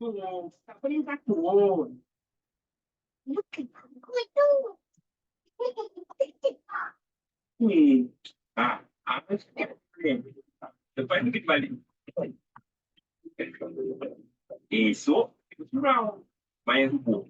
Aku yang takut. Wih, apa sih? Depan itu balik. Esok, itu surau. Main rubuh.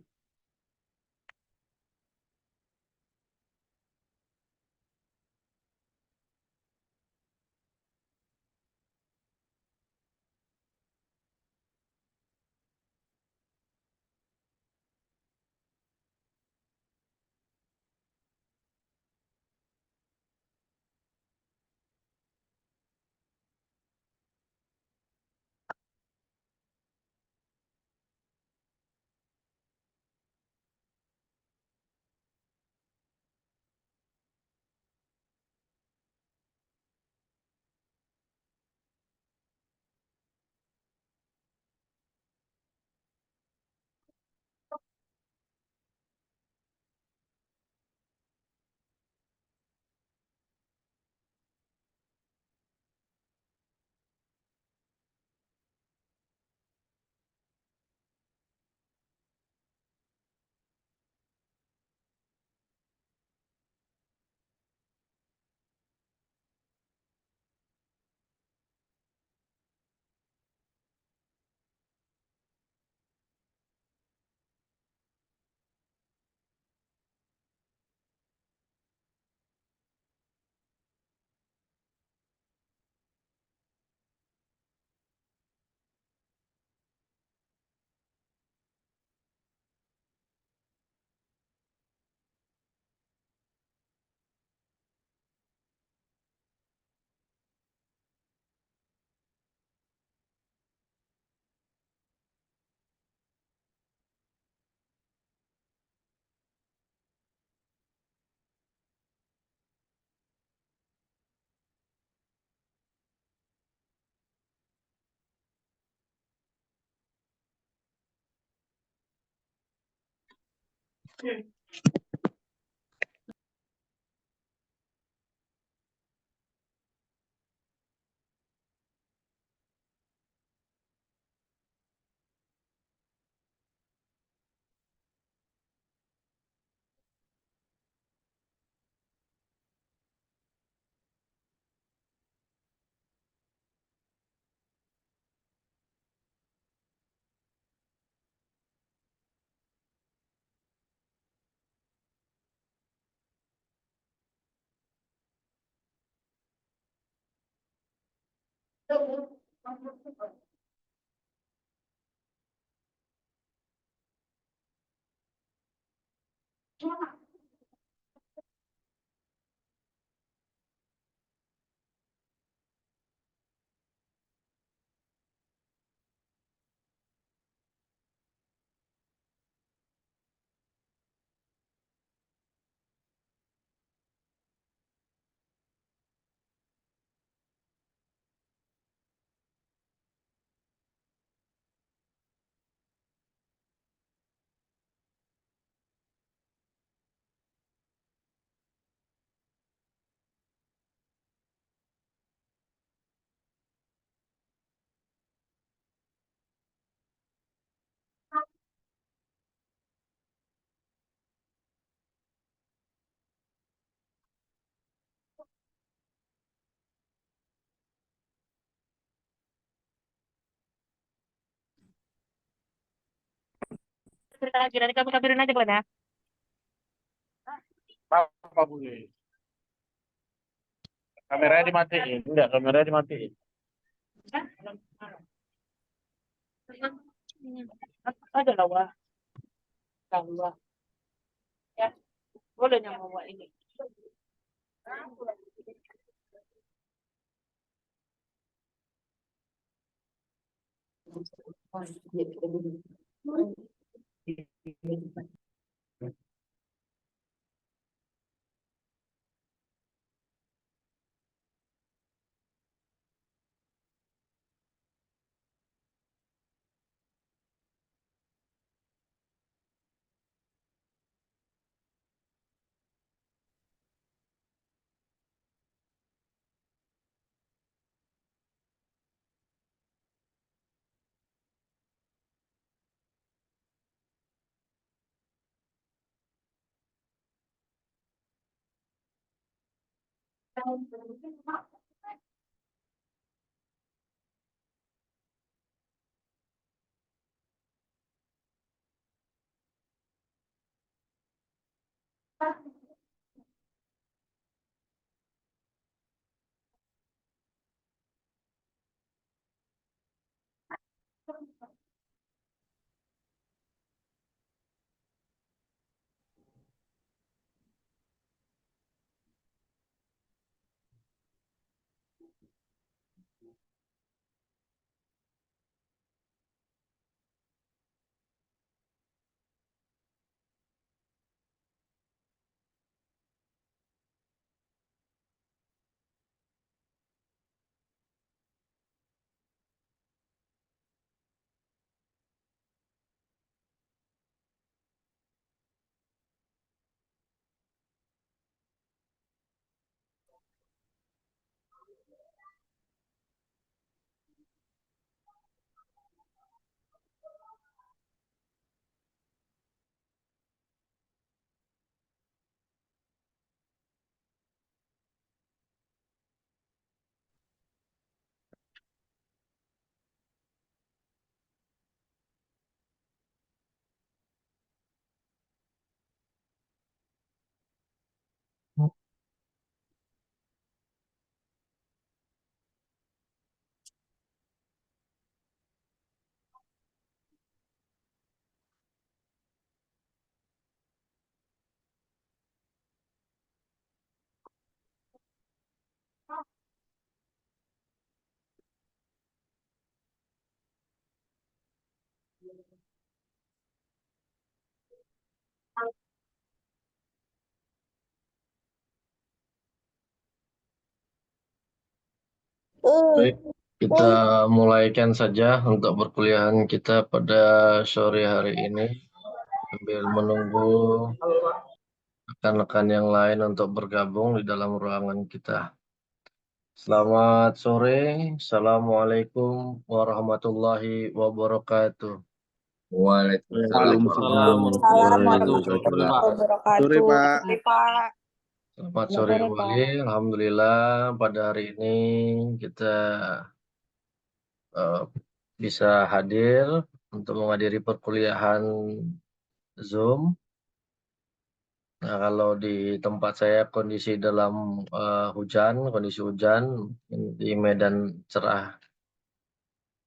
Cerita lagi, nanti kamu kabarin aja, Glenn ya. Apa boleh? Kameranya dimatiin. Enggak, kameranya dimatiin. Ada lah, wah. Wah. Ya, boleh yang mau ini. Baik, kita mulaikan saja untuk perkuliahan kita pada sore hari ini sambil menunggu rekan-rekan yang lain untuk bergabung di dalam ruangan kita. Selamat sore, Assalamualaikum warahmatullahi wabarakatuh. Waalaikumsalam warahmatullahi wabarakatuh. Sore, Pak. Selamat sore kembali. Alhamdulillah pada hari ini kita bisa hadir untuk menghadiri perkuliahan Zoom. Nah, kalau di tempat saya kondisi dalam kondisi hujan di Medan cerah.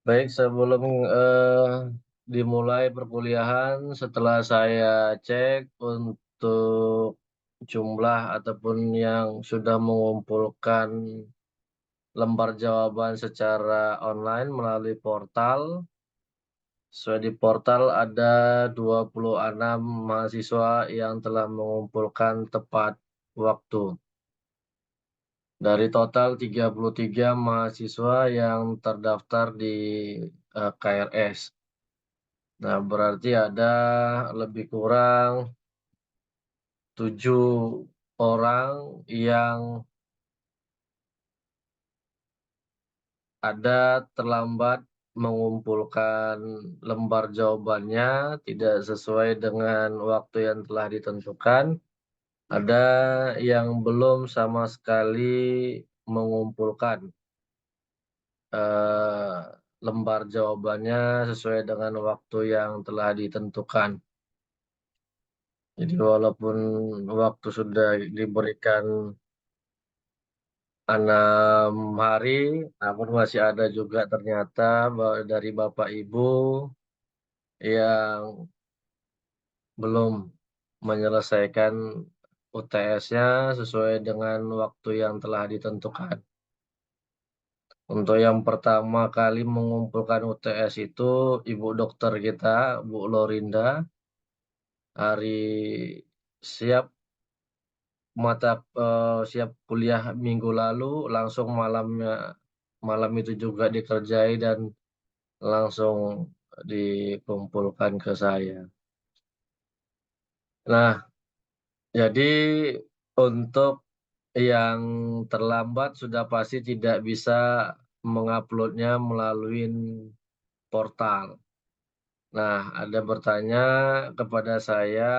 Baik, sebelum dimulai perkuliahan, setelah saya cek untuk jumlah ataupun yang sudah mengumpulkan lembar jawaban secara online melalui portal, sesuai di portal ada 26 mahasiswa yang telah mengumpulkan tepat waktu. Dari total 33 mahasiswa yang terdaftar di KRS. Nah, berarti ada lebih kurang 7 orang yang ada terlambat mengumpulkan lembar jawabannya, tidak sesuai dengan waktu yang telah ditentukan. Ada yang belum sama sekali mengumpulkan lembar jawabannya sesuai dengan waktu yang telah ditentukan. Jadi walaupun waktu sudah diberikan 6 hari, namun masih ada juga ternyata dari Bapak Ibu yang belum menyelesaikan UTS-nya sesuai dengan waktu yang telah ditentukan. Untuk yang pertama kali mengumpulkan UTS itu Ibu dokter kita, Bu Lorinda, hari siap siap kuliah minggu lalu, langsung malam itu juga dikerjai dan langsung dikumpulkan ke saya. Nah, jadi untuk yang terlambat sudah pasti tidak bisa menguploadnya melalui portal. Nah, ada bertanya kepada saya,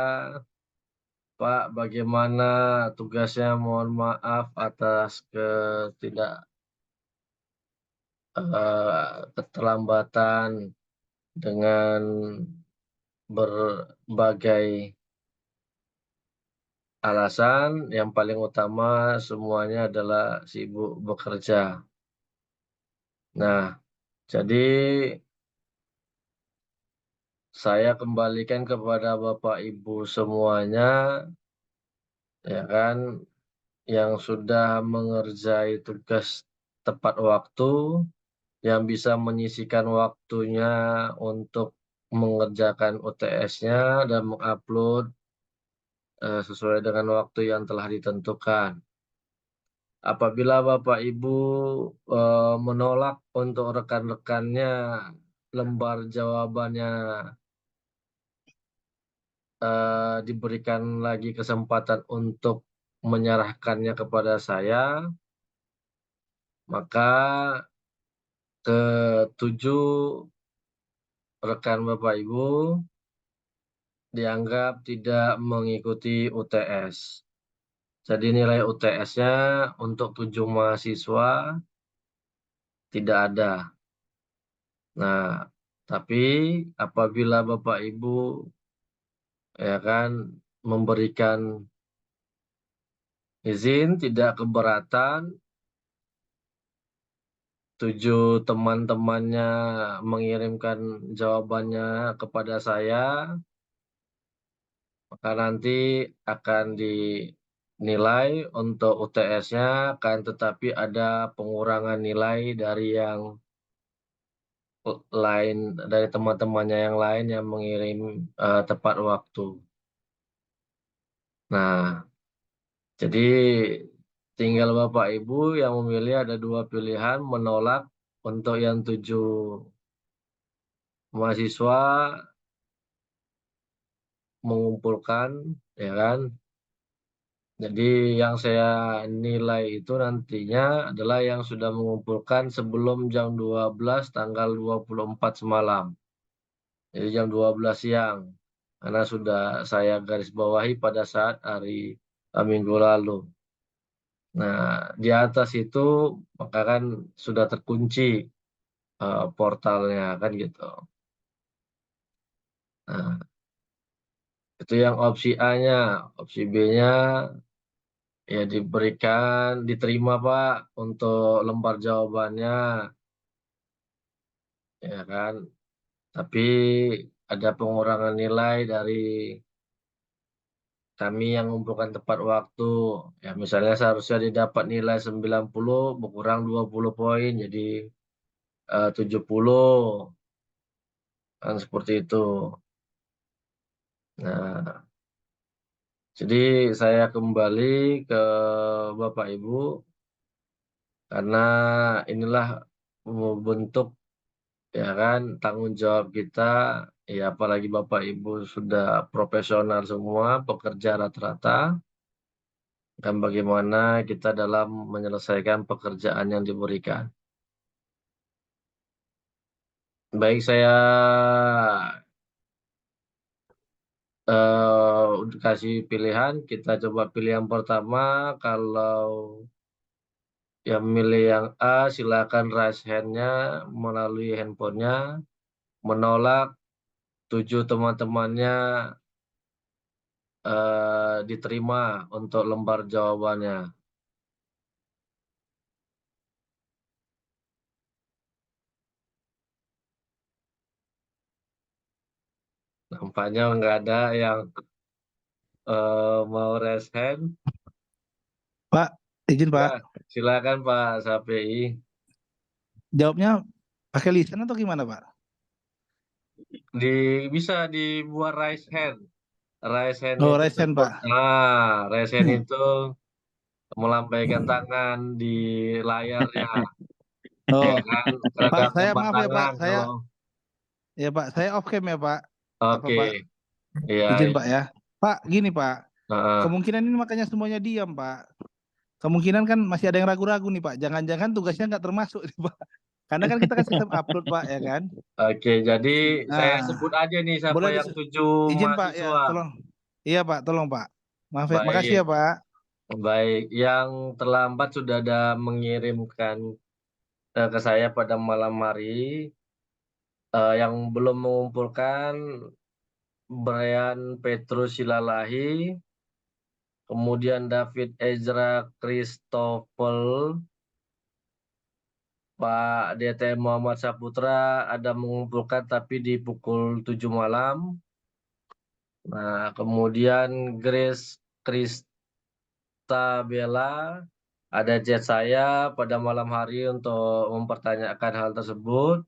Pak, bagaimana tugasnya? Mohon maaf atas keterlambatan dengan berbagai alasan. Yang paling utama semuanya adalah sibuk bekerja. Nah, jadi saya kembalikan kepada Bapak Ibu semuanya, ya kan, yang sudah mengerjai tugas tepat waktu, yang bisa menyisihkan waktunya untuk mengerjakan UTS-nya dan mengupload sesuai dengan waktu yang telah ditentukan. Apabila Bapak Ibu menolak untuk rekan-rekannya lembar jawabannya diberikan lagi kesempatan untuk menyerahkannya kepada saya, maka ketujuh rekan Bapak Ibu dianggap tidak mengikuti UTS. Jadi nilai UTS-nya untuk 7 mahasiswa tidak ada. Nah, tapi apabila Bapak Ibu ya kan memberikan izin tidak keberatan, 7 teman-temannya mengirimkan jawabannya kepada saya, maka nanti akan dinilai untuk UTS-nya, akan tetapi ada pengurangan nilai dari yang lain, dari teman-temannya yang lain yang mengirim tepat waktu. Nah, jadi tinggal Bapak Ibu yang memilih, ada 2 pilihan, menolak untuk yang 7 mahasiswa mengumpulkan, ya kan. Jadi yang saya nilai itu nantinya adalah yang sudah mengumpulkan sebelum jam 12 tanggal 24 semalam. Jadi jam 12 siang. Karena sudah saya garis bawahi pada saat hari Minggu lalu. Nah, di atas itu maka kan sudah terkunci portalnya kan gitu. Nah, itu yang opsi A-nya. Opsi B-nya ya diterima Pak untuk lembar jawabannya, ya kan. Tapi ada pengurangan nilai dari kami yang mengumpulkan tepat waktu. Ya misalnya seharusnya didapat nilai 90, berkurang 20 poin jadi 70. Kan seperti itu. Nah, jadi saya kembali ke Bapak Ibu karena inilah bentuk ya kan tanggung jawab kita, ya apalagi Bapak Ibu sudah profesional semua, pekerja rata-rata, dan bagaimana kita dalam menyelesaikan pekerjaan yang diberikan. Baik, saya kasih pilihan, kita coba pilih yang pertama. Kalau yang milih yang A, silakan raise hand-nya melalui handphonenya. Menolak, 7 teman-temannya diterima untuk lembar jawabannya. Nampaknya nggak ada yang mau raise hand. Pak, izin Pak. Ya, silakan Pak Sapei. Jawabnya pakai lisan atau gimana Pak? Bisa dibuat raise hand. Raise hand Oh, itu raise hand Pak. raise hand itu melambaikan tangan di layarnya. Oh, Ya kan? Karena Pak, saya telapak maaf ya Pak, tangan kalau ya Pak, saya off cam ya Pak. Apa oke. Pak? Iya, Izin iya. Pak ya. Pak, gini Pak, Heeh. kemungkinan ini makanya semuanya diam Pak. Kemungkinan kan masih ada yang ragu-ragu nih Pak. Jangan-jangan tugasnya nggak termasuk nih Pak. Karena kan kita kan sistem upload Pak ya kan. Oke, jadi saya Nah, sebut aja nih siapa boleh yang 7 izin Pak ya, mahasiswa. tolong. Iya Pak, tolong Pak. Maaf ya, makasih ya Baik, Pak. baik. Yang terlambat sudah ada mengirimkan ke saya pada malam hari. Yang belum mengumpulkan Brian Petrus Silalahi, kemudian David Ezra Christophel, Pak DT Muhammad Saputra ada mengumpulkan tapi di pukul 7 malam. Nah, kemudian Grace Kristabella ada chat saya pada malam hari untuk mempertanyakan hal tersebut.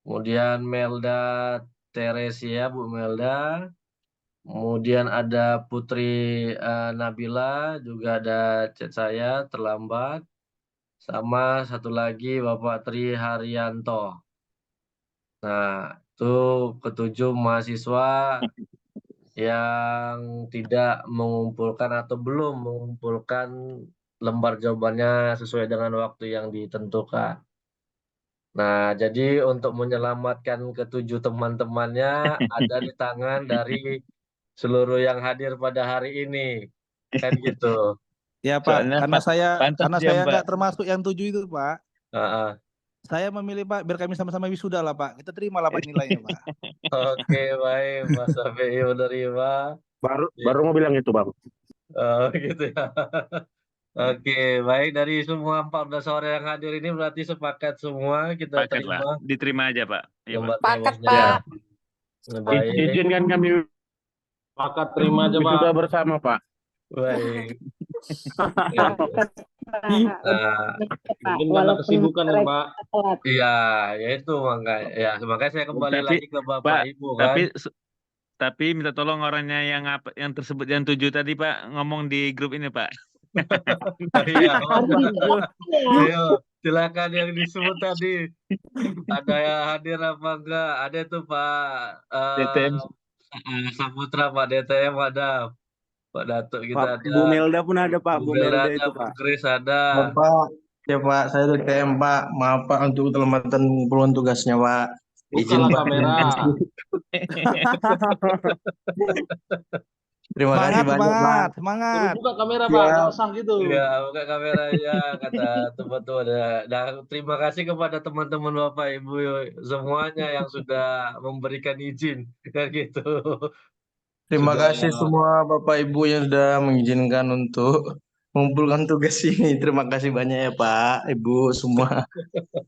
Kemudian Melda Teresia, Bu Melda. Kemudian ada Putri Nabila, juga ada chat saya terlambat. Sama satu lagi Bapak Tri Haryanto. Nah, itu ketujuh mahasiswa yang tidak mengumpulkan atau belum mengumpulkan lembar jawabannya sesuai dengan waktu yang ditentukan. Nah, jadi untuk menyelamatkan ketujuh teman-temannya ada di tangan dari seluruh yang hadir pada hari ini. Kan gitu. Ya Pak, Soalnya karena diam, saya Pak. nggak termasuk yang 7 itu Pak. Heeh. Saya memilih Pak, biar kami sama-sama wisuda lah Pak. Kita terima lah Pak nilainya Pak. Oke, baik, Mas Afi menerima. Baru mau bilang itu, Bang. Oh, gitu ya. Oke, baik, dari semua 14 orang yang hadir ini berarti sepakat semua kita Paket, Pak. terima Diterima aja, Pak. Iya, Pak. lembar Paket, jawabnya. Pak. Baik, Izinkan kami Pakat terima aja, Pak. wisuda bersama, Pak. baik. Pak. Nah, Mungkin karena kesibukan kan, Pak. Telat. iya, ya itu makanya saya kembali Tapi, lagi ke Bapak Pak, Ibu kan. tapi minta tolong orangnya yang tersebut yang 7 tadi, Pak, ngomong di grup ini, Pak. Iya, ayo, silakan yang disebut tadi. Ada yang hadir apa enggak? Ada tuh Pak DTM. Saputra, Pak DTM ada, Pak Datuk kita ada, Bu Melda pun ada, Pak. Bu Bu Melda Melda ada, itu, Bu Pak. Kris ada. Bapak, ya Pak, saya DTM Pak. Maaf Pak untuk kelembatan pengumpulan tugasnya Pak. Izin Bukalah Pak. kamera. Terima kasih Semangat, banyak Pak. semangat, Suruh semangat. buka kamera, Pak. Ya. Jangan sang gitu. Ya, buka kameranya kata teman-teman. Dan terima kasih kepada teman-teman Bapak Ibu semuanya yang sudah memberikan izin kan gitu. Terima Sudah. kasih semua Bapak Ibu yang sudah mengizinkan untuk mengumpulkan tugas ini. Terima kasih banyak ya Pak, Ibu semua.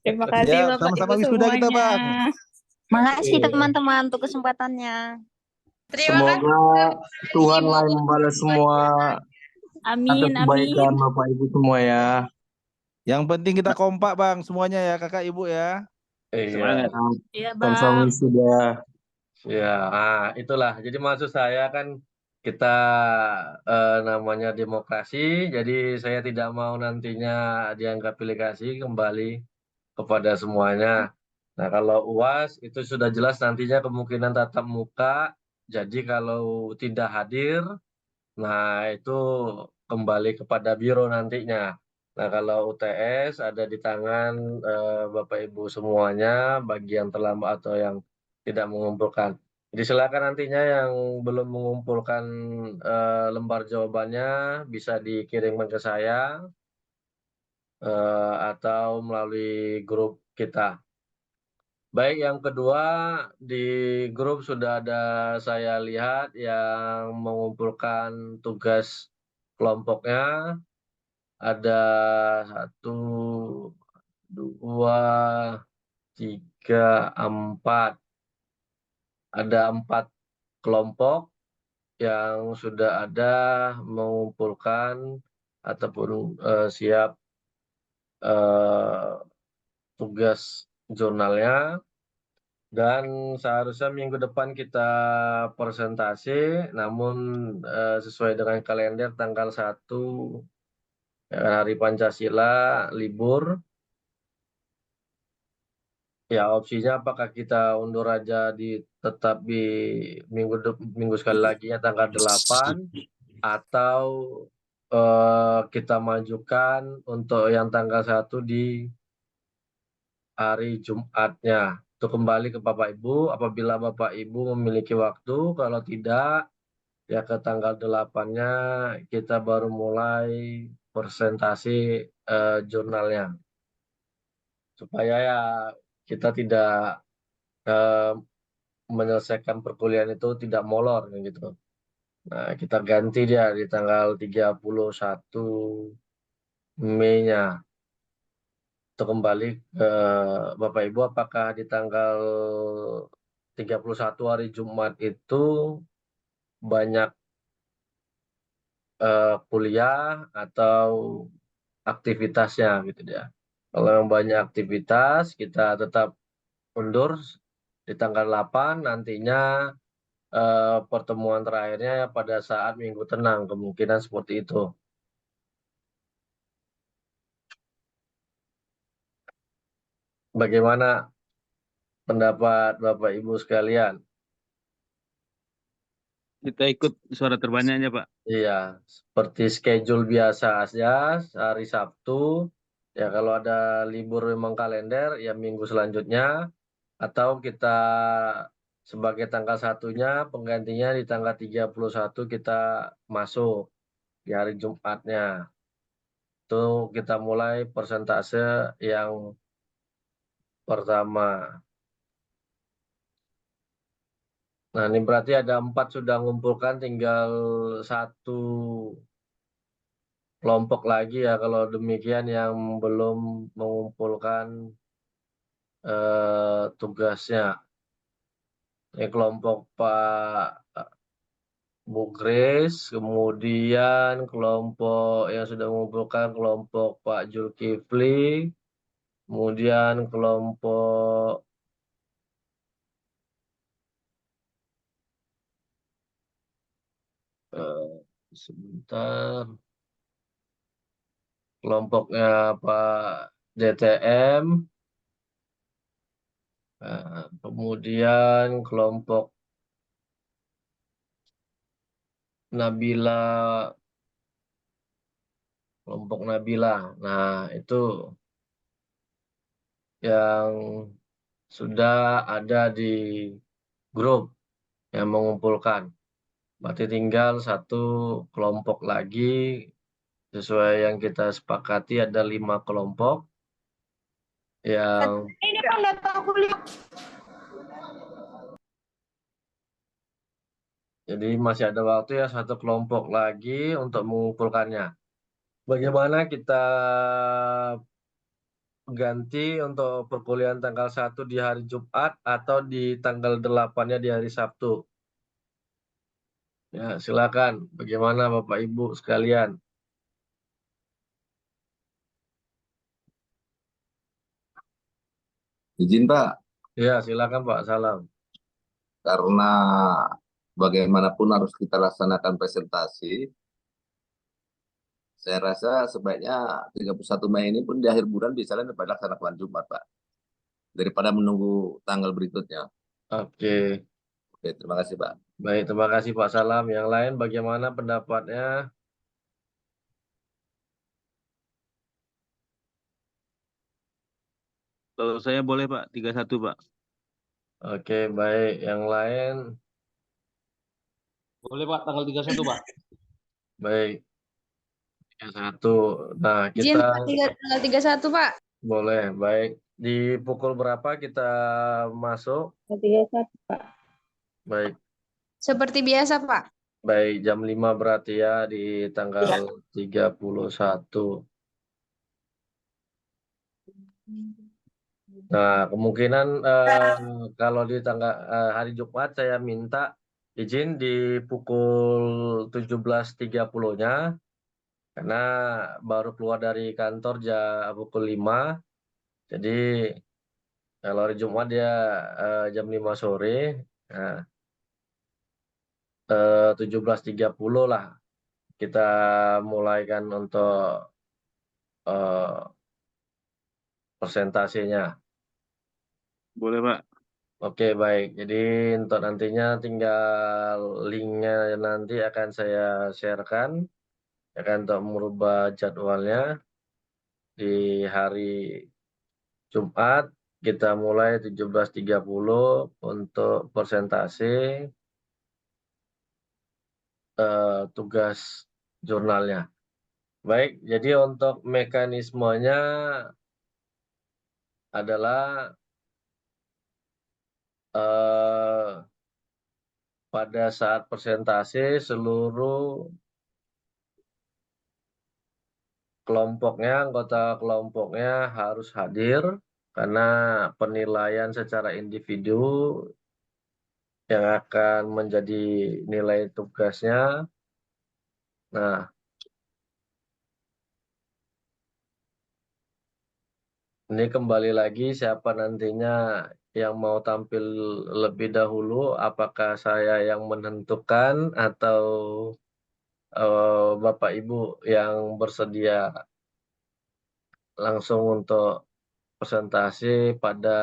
Terima kasih Ya, Bapak sama-sama Ibu wisuda kita, semuanya. Bang. Makasih Iya. teman-teman untuk kesempatannya. Semoga Tuhan lah yang membalas semua atas Amin, kebaikan amin. Bapak Ibu semua ya. Yang penting kita kompak Bang, semuanya ya Kakak Ibu ya. Iya. Iya, Sama-sama Bang. sudah. Ya, itulah. Jadi maksud saya kan kita namanya demokrasi, jadi saya tidak mau nantinya dianggap pilih kasih kembali kepada semuanya. Nah, kalau UAS itu sudah jelas nantinya kemungkinan tatap muka. Jadi kalau tidak hadir, nah itu kembali kepada biro nantinya. Nah, kalau UTS ada di tangan Bapak Ibu semuanya, bagi yang terlambat atau yang tidak mengumpulkan. Jadi silakan nantinya yang belum mengumpulkan lembar jawabannya bisa dikirimkan ke saya atau melalui grup kita. Baik, yang kedua di grup sudah ada saya lihat yang mengumpulkan tugas kelompoknya. Ada 1, 2, 3, 4. Ada 4 kelompok yang sudah ada mengumpulkan ataupun siap tugas jurnalnya. Dan seharusnya minggu depan kita presentasi, namun sesuai dengan kalender tanggal 1 hari Pancasila libur. Ya, opsinya apakah kita undur aja tetap di minggu sekali lagi ya tanggal 8 atau kita majukan untuk yang tanggal 1 di hari Jumatnya. Itu kembali ke Bapak Ibu, apabila Bapak Ibu memiliki waktu, kalau tidak ya ke tanggal 8-nya kita baru mulai presentasi jurnalnya. Supaya ya kita tidak menyelesaikan perkuliahan itu tidak molor gitu. Nah, kita ganti dia di tanggal 31 Mei-nya. Itu kembali ke Bapak Ibu, apakah di tanggal 31 hari Jumat itu banyak kuliah atau aktivitasnya gitu ya. Kalau yang banyak aktivitas, kita tetap mundur di tanggal 8, nantinya pertemuan terakhirnya pada saat Minggu Tenang, kemungkinan seperti itu. Bagaimana pendapat Bapak Ibu sekalian? Kita ikut suara terbanyak aja, Pak. Iya, seperti schedule biasa aja, hari Sabtu. Ya kalau ada libur memang kalender, ya minggu selanjutnya. Atau kita sebagai tanggal 1-nya, penggantinya di tanggal 31 kita masuk di hari Jumatnya. Itu kita mulai persentase yang pertama. Nah, ini berarti ada 4 sudah mengumpulkan, tinggal 1 kelompok lagi ya kalau demikian yang belum mengumpulkan tugasnya. Ini kelompok Pak Bu Grace, kemudian kelompok yang sudah mengumpulkan kelompok Pak Zulkifli, kemudian kelompok sebentar, kelompoknya Pak DTM, kemudian kelompok Nabila, kelompok Nabila. Nah, itu yang sudah ada di grup yang mengumpulkan. Berarti tinggal 1 kelompok lagi, sesuai yang kita sepakati ada 5 kelompok yang Ini Bang data kuliah. jadi masih ada waktu ya 1 kelompok lagi untuk mengumpulkannya. Bagaimana kita ganti untuk perkuliahan tanggal 1 di hari Jumat atau di tanggal 8-nya di hari Sabtu? Ya, silakan. Bagaimana Bapak Ibu sekalian? Izin Pak, Ya, silakan Pak. Salam. karena bagaimanapun harus kita laksanakan presentasi, saya rasa sebaiknya 31 Mei ini pun di akhir bulan bisa laksanakan Jumat Pak, daripada menunggu tanggal berikutnya. Oke. Oke, terima kasih Pak. Baik, terima kasih Pak Salam. Yang lain bagaimana pendapatnya? Kalau saya boleh, Pak, 31, Pak. Oke, baik. Yang lain? Boleh Pak, tanggal 31 Pak. Baik. 31. Nah, Izin kita tanggal 31 Pak. boleh. Baik. Di pukul berapa kita masuk? 31 Pak. Baik. Seperti biasa Pak. Baik, jam 5 berarti ya di tanggal 31. Nah, kemungkinan kalau di tanggal hari Jumat saya minta izin di pukul 17.30-nya karena baru keluar dari kantor pukul 5. Jadi kalau hari Jumat dia jam 5 sore. Nah, 17.30 lah kita mulaikan untuk presentasinya. Boleh, Pak. Oke, baik. Jadi untuk nantinya tinggal linknya nanti akan saya sharekan, akan untuk merubah jadwalnya di hari Jumat. Kita mulai 17.30 untuk presentasi. tugas jurnalnya. Baik, jadi untuk mekanismenya adalah pada saat presentasi seluruh anggota kelompoknya harus hadir karena penilaian secara individu yang akan menjadi nilai tugasnya. Nah, ini kembali lagi siapa nantinya yang mau tampil lebih dahulu, apakah saya yang menentukan atau Bapak Ibu yang bersedia langsung untuk presentasi pada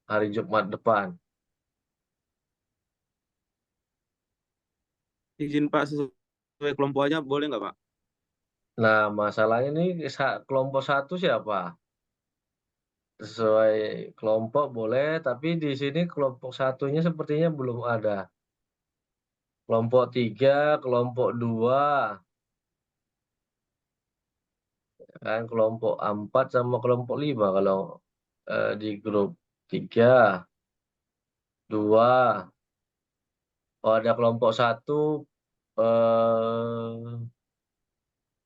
hari Jumat depan. Izin Pak sesuai kelompok aja boleh nggak Pak? Nah, masalahnya ini kelompok 1 siapa? Sesuai kelompok boleh, tapi di sini kelompok 1-nya sepertinya belum ada. Kelompok 3, kelompok 2, kan kelompok 4 sama kelompok 5 kalau di grup 3, 2, oh ada kelompok 1,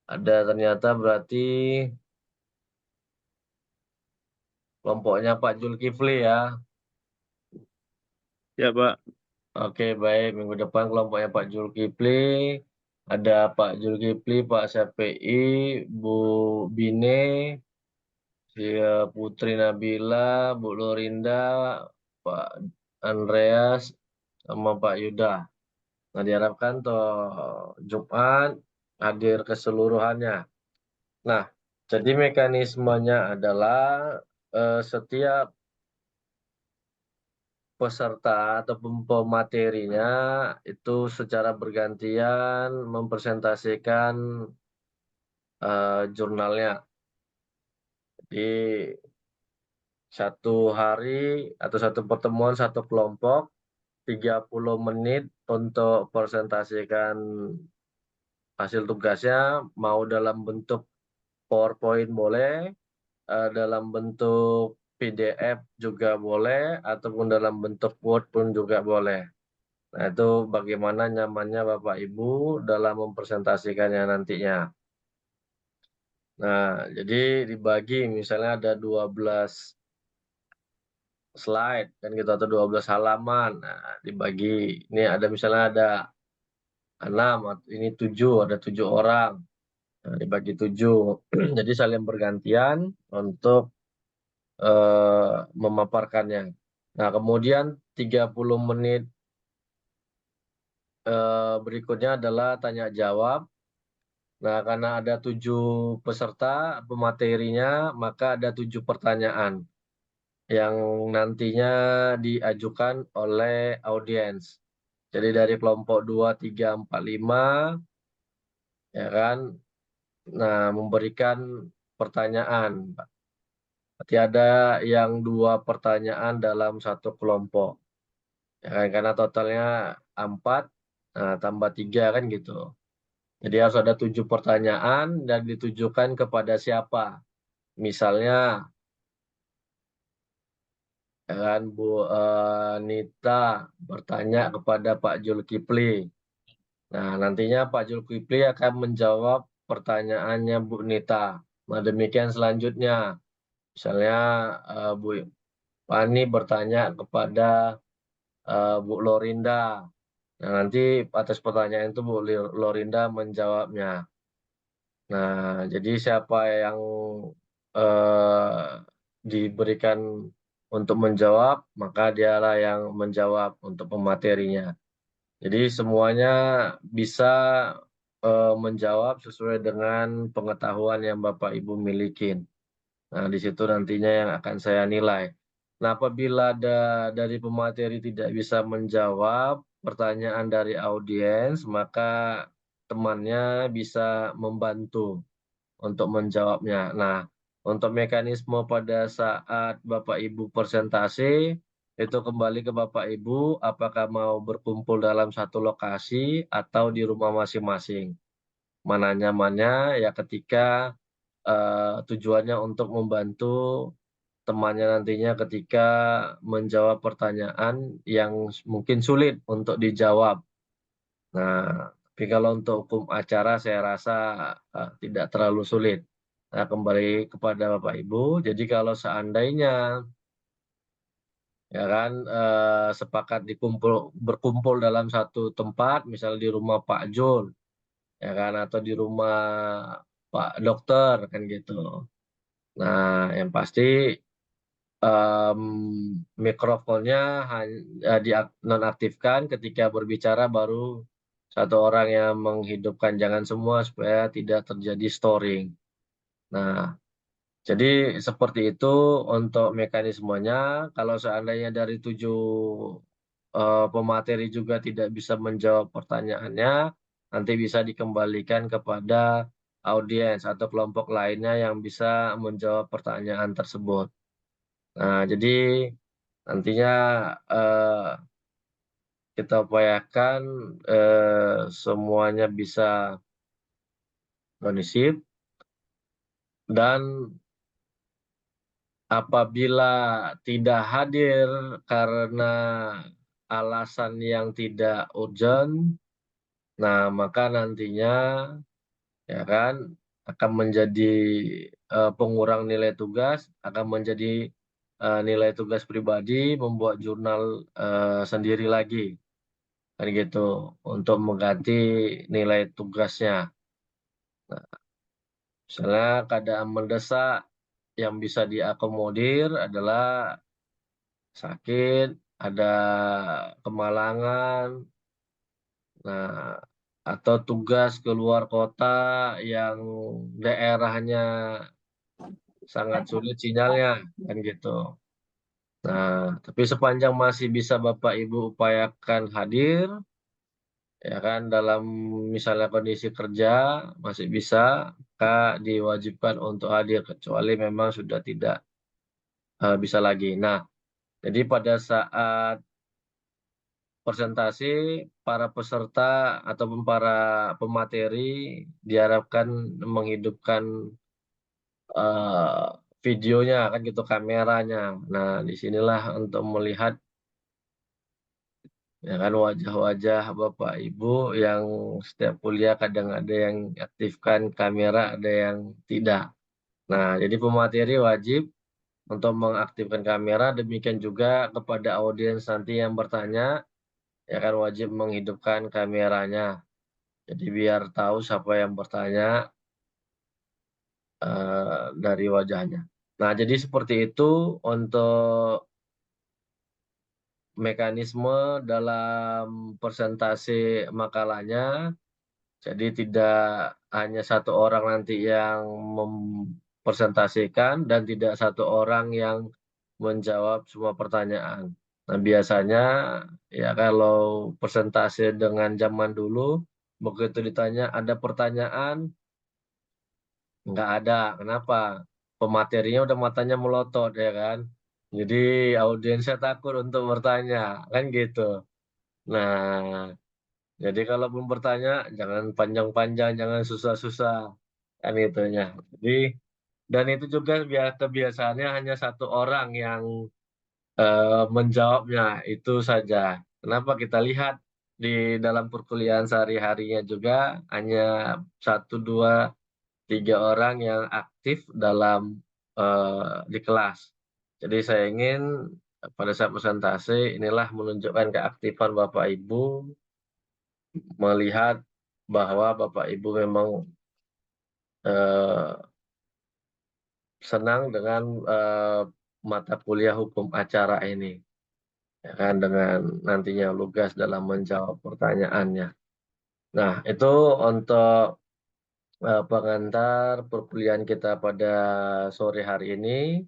ada ternyata berarti kelompoknya Pak Zulkifli ya. Ya Pak. Oke, baik. Minggu depan kelompoknya Pak Zulkifli. Ada Pak Zulkifli, Pak Syafi'i, Bu Bine, Putri Nabila, Bu Lorinda, Pak Andreas, sama Pak Yuda. Nah, diharapkan toh Jumat hadir keseluruhannya. Nah, jadi mekanismenya adalah setiap peserta atau pematerinya itu secara bergantian mempresentasikan jurnalnya. Di satu hari atau satu pertemuan satu kelompok 30 menit untuk presentasikan hasil tugasnya, mau dalam bentuk PowerPoint boleh, dalam bentuk PDF juga boleh, ataupun dalam bentuk Word pun juga boleh. Nah, itu bagaimana nyamannya Bapak Ibu dalam mempresentasikannya nantinya. Nah, jadi dibagi misalnya ada 12 slide kan gitu atau 12 halaman. Nah, dibagi ini ada misalnya ada 6, ini 7, ada 7 orang. Nah, dibagi 7. Jadi saling bergantian untuk memaparkannya. Nah, kemudian 30 menit berikutnya adalah tanya jawab. Nah, karena ada 7 peserta pematerinya, maka ada 7 pertanyaan yang nantinya diajukan oleh audiens. Jadi dari kelompok 2, 3, 4, 5, ya kan, nah memberikan pertanyaan. Berarti ada yang 2 pertanyaan dalam satu kelompok. Ya kan, karena totalnya 4, nah, tambah 3 kan gitu. Jadi harus ada 7 pertanyaan dan ditujukan kepada siapa. Misalnya, ya kan, Bu Nita bertanya kepada Pak Zulkifli. Nah, nantinya Pak Zulkifli akan menjawab pertanyaannya Bu Nita. Nah, demikian selanjutnya. Misalnya Bu Pani bertanya kepada Bu Lorinda. Nah, nanti atas pertanyaan itu Bu Lorinda menjawabnya. Nah, jadi siapa yang diberikan untuk menjawab, maka dialah yang menjawab untuk pematerinya. Jadi semuanya bisa menjawab sesuai dengan pengetahuan yang Bapak Ibu miliki. Nah, di situ nantinya yang akan saya nilai. Nah, apabila dari pemateri tidak bisa menjawab pertanyaan dari audiens, maka temannya bisa membantu untuk menjawabnya. Nah, untuk mekanisme pada saat Bapak Ibu presentasi, itu kembali ke Bapak Ibu, apakah mau berkumpul dalam satu lokasi atau di rumah masing-masing. Mana nyamannya ya ketika tujuannya untuk membantu temannya nantinya ketika menjawab pertanyaan yang mungkin sulit untuk dijawab. Nah, tapi kalau untuk hukum acara saya rasa tidak terlalu sulit. Nah, kembali kepada Bapak Ibu, jadi kalau seandainya ya kan sepakat berkumpul dalam satu tempat, misalnya di rumah Pak Jun, ya kan, atau di rumah Pak Dokter kan gitu. Nah, yang pasti mikrofonnya dinonaktifkan ketika berbicara, baru satu orang yang menghidupkan, jangan semua supaya tidak terjadi storing. Nah, jadi seperti itu untuk mekanismenya. Kalau seandainya dari 7 pemateri juga tidak bisa menjawab pertanyaannya, nanti bisa dikembalikan kepada audiens atau kelompok lainnya yang bisa menjawab pertanyaan tersebut. Nah, jadi nantinya kita upayakan semuanya bisa kondusif, dan apabila tidak hadir karena alasan yang tidak urgent, nah maka nantinya ya kan akan menjadi pengurang nilai tugas, akan menjadi nilai tugas pribadi, membuat jurnal sendiri lagi, kan gitu, untuk mengganti nilai tugasnya. Nah, misalnya keadaan mendesak yang bisa diakomodir adalah sakit, ada kemalangan, nah, atau tugas keluar kota yang daerahnya sangat sulit sinyalnya, kan gitu. Nah, tapi sepanjang masih bisa Bapak Ibu upayakan hadir, ya kan, dalam misalnya kondisi kerja masih bisa, maka diwajibkan untuk hadir, kecuali memang sudah tidak bisa lagi. Nah, jadi pada saat presentasi, para peserta ataupun para pemateri diharapkan menghidupkan videonya, kan gitu, kameranya. Nah, disinilah untuk melihat ya kan wajah-wajah Bapak Ibu yang setiap kuliah kadang ada yang aktifkan kamera, ada yang tidak. Nah, jadi pemateri wajib untuk mengaktifkan kamera, demikian juga kepada audiens nanti yang bertanya, ya kan wajib menghidupkan kameranya. Jadi biar tahu siapa yang bertanya dari wajahnya. Nah, jadi seperti itu untuk mekanisme dalam presentasi makalahnya. Jadi tidak hanya satu orang nanti yang mempresentasikan dan tidak satu orang yang menjawab semua pertanyaan. Nah, biasanya ya kalau presentasi dengan zaman dulu, begitu ditanya ada pertanyaan, nggak ada. Kenapa? Pematerinya udah matanya melotot, ya kan. Jadi audiensnya takut untuk bertanya, kan gitu. Nah, jadi kalaupun bertanya, jangan panjang-panjang, jangan susah-susah, kan itunya. Jadi, dan itu juga kebiasaannya hanya satu orang yang menjawabnya, itu saja. Kenapa kita lihat di dalam perkuliahan sehari-harinya juga hanya 1, 2, 3 orang yang aktif dalam di kelas. Jadi saya ingin pada saat presentasi inilah menunjukkan keaktifan Bapak Ibu, melihat bahwa Bapak Ibu memang senang dengan mata kuliah hukum acara ini, ya kan, dengan nantinya lugas dalam menjawab pertanyaannya. Nah, itu untuk pengantar perkuliahan kita pada sore hari ini.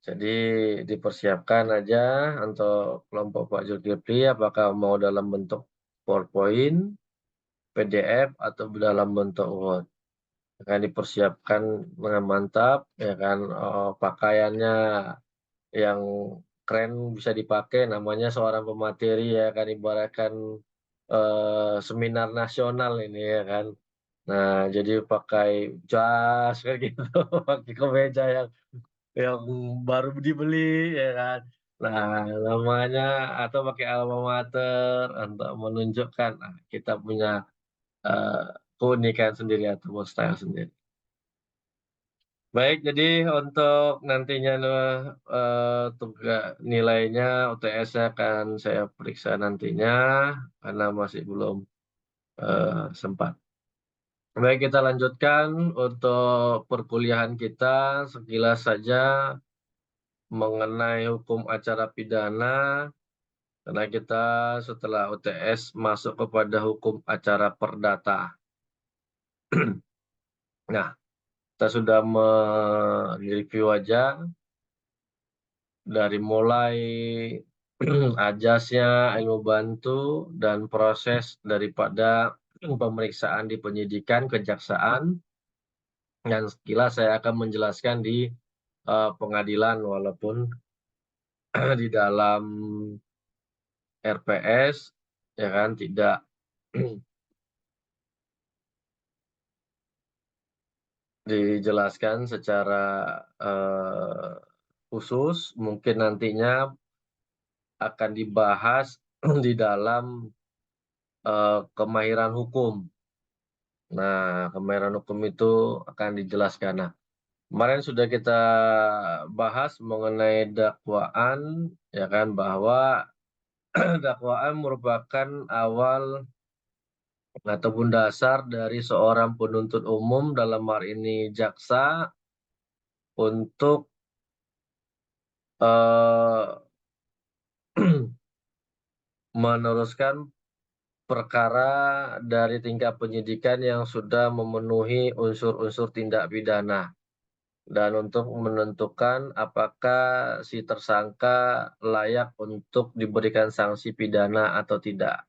Jadi dipersiapkan aja untuk kelompok Pak Zulkifli, apakah mau dalam bentuk PowerPoint, PDF, atau dalam bentuk Word. Akan dipersiapkan dengan mantap, ya kan, pakaiannya yang keren bisa dipakai, namanya seorang pemateri ya kan, ibaratkan seminar nasional ini ya kan. Nah, jadi pakai jas kayak gitu, pakai kemeja yang baru dibeli ya kan. Nah, namanya atau pakai alma mater untuk menunjukkan kita punya keunikan sendiri atau style sendiri. Baik, jadi untuk nantinya tugas nilainya UTS-nya akan saya periksa nantinya karena masih belum sempat. Baik, kita lanjutkan untuk perkuliahan kita sekilas saja mengenai hukum acara pidana, karena kita setelah UTS masuk kepada hukum acara perdata. Nah, kita sudah mereview aja dari mulai ajasnya, ilmu bantu, dan proses daripada pemeriksaan di penyidikan kejaksaan. Dan sekilas saya akan menjelaskan di pengadilan, walaupun di dalam RPS ya kan tidak dijelaskan secara khusus, mungkin nantinya akan dibahas di dalam kemahiran hukum. Nah, kemahiran hukum itu akan dijelaskan. Nah, kemarin sudah kita bahas mengenai dakwaan, ya kan, bahwa dakwaan merupakan awal ataupun dasar dari seorang penuntut umum, dalam hal ini jaksa, untuk meneruskan perkara dari tingkat penyidikan yang sudah memenuhi unsur-unsur tindak pidana, dan untuk menentukan apakah si tersangka layak untuk diberikan sanksi pidana atau tidak.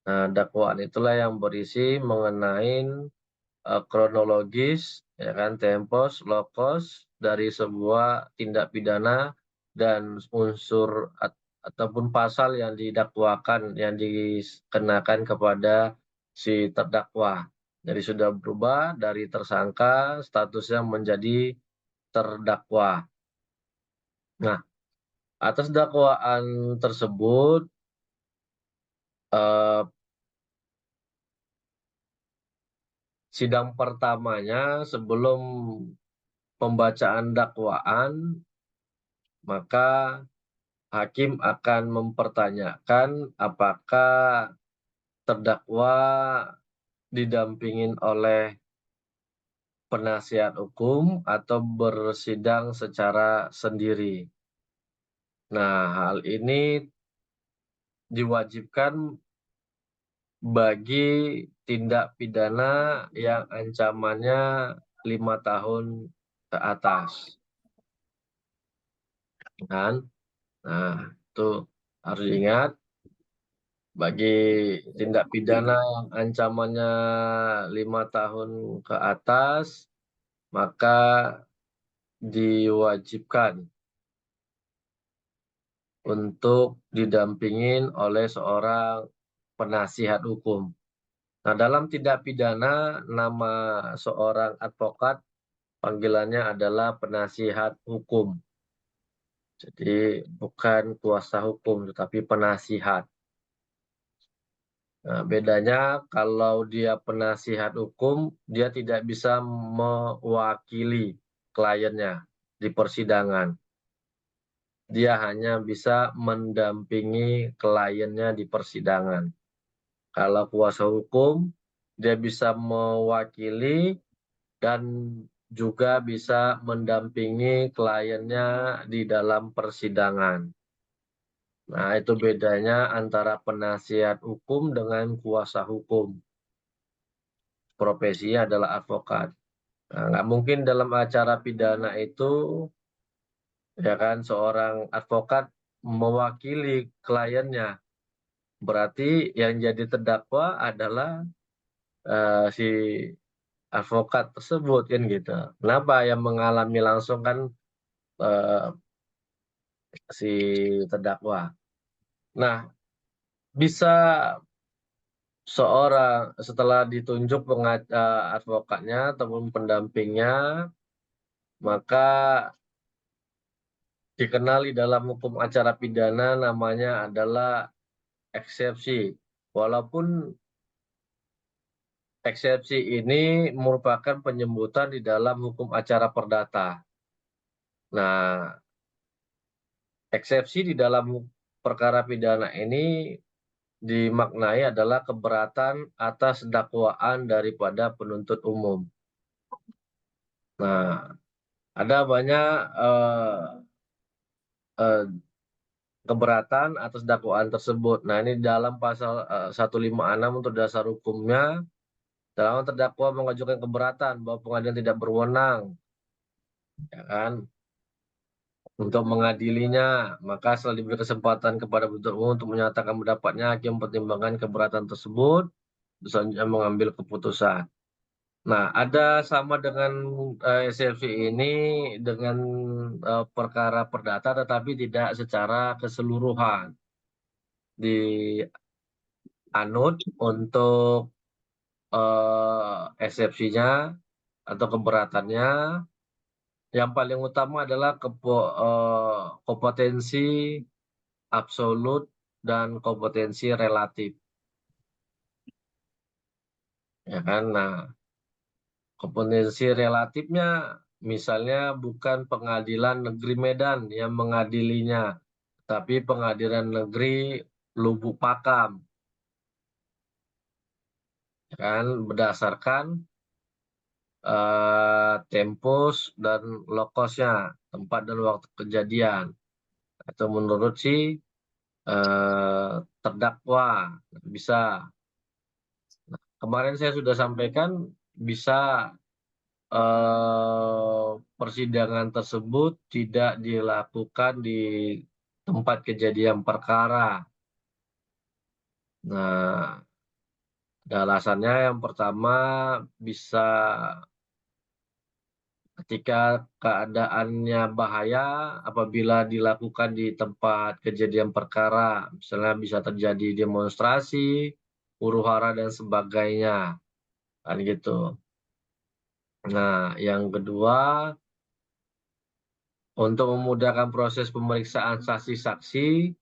Nah, dakwaan itulah yang berisi mengenai kronologis, ya kan, tempos, lokos dari sebuah tindak pidana dan unsur ataupun pasal yang didakwakan, yang dikenakan kepada si terdakwa. Jadi sudah berubah dari tersangka statusnya menjadi terdakwa. Nah, atas dakwaan tersebut sidang pertamanya sebelum pembacaan dakwaan, maka hakim akan mempertanyakan apakah terdakwa didampingin oleh penasihat hukum atau bersidang secara sendiri. Nah, hal ini diwajibkan bagi tindak pidana yang ancamannya 5 tahun ke atas. Kan? Nah, itu harus diingat. Bagi tindak pidana yang ancamannya 5 tahun ke atas, maka diwajibkan untuk didampingin oleh seorang penasihat hukum. Nah, dalam tindak pidana, nama seorang advokat panggilannya adalah penasihat hukum. Jadi bukan kuasa hukum, tetapi penasihat. Nah, bedanya kalau dia penasihat hukum, dia tidak bisa mewakili kliennya di persidangan. Dia hanya bisa mendampingi kliennya di persidangan. Kalau kuasa hukum, dia bisa mewakili dan juga bisa mendampingi kliennya di dalam persidangan. Nah, itu bedanya antara penasihat hukum dengan kuasa hukum. Profesinya adalah advokat. Nah, nggak mungkin dalam acara pidana itu, ya kan, seorang advokat mewakili kliennya. Berarti yang jadi terdakwa adalah si advokat tersebut kan gitu. Kenapa yang mengalami langsung kan si terdakwa. Nah, bisa seorang setelah ditunjuk advokatnya ataupun pendampingnya, maka dikenali dalam hukum acara pidana namanya adalah eksepsi. Walaupun eksepsi ini merupakan penyebutan di dalam hukum acara perdata. Nah, eksepsi di dalam perkara pidana ini dimaknai adalah keberatan atas dakwaan daripada penuntut umum. Nah, ada banyak keberatan atas dakwaan tersebut. Nah, ini dalam pasal 156 untuk dasar hukumnya, dalam terdakwa mengajukan keberatan bahwa pengadilan tidak berwenang, ya kan, untuk mengadilinya, maka setelah diberi kesempatan kepada penuntut umum untuk menyatakan pendapatnya, hakim mempertimbangkan keberatan tersebut, selanjutnya mengambil keputusan. Nah, ada sama dengan eksepsi ini dengan perkara perdata, tetapi tidak secara keseluruhan. Dianut untuk eksepsinya atau keberatannya, yang paling utama adalah kompetensi absolut dan kompetensi relatif, ya kan. Nah, kompetensi relatifnya misalnya bukan pengadilan negeri Medan yang mengadilinya, tapi pengadilan negeri Lubuk Pakam, ya kan, berdasarkan tempus dan lokosnya, tempat dan waktu kejadian, atau menurut si terdakwa bisa. Kemarin saya sudah sampaikan bisa persidangan tersebut tidak dilakukan di tempat kejadian perkara. Nah, ada alasannya. Yang pertama, bisa ketika keadaannya bahaya apabila dilakukan di tempat kejadian perkara, misalnya bisa terjadi demonstrasi, huru-hara dan sebagainya, kan gitu. Nah, yang kedua, untuk memudahkan proses pemeriksaan saksi-saksi,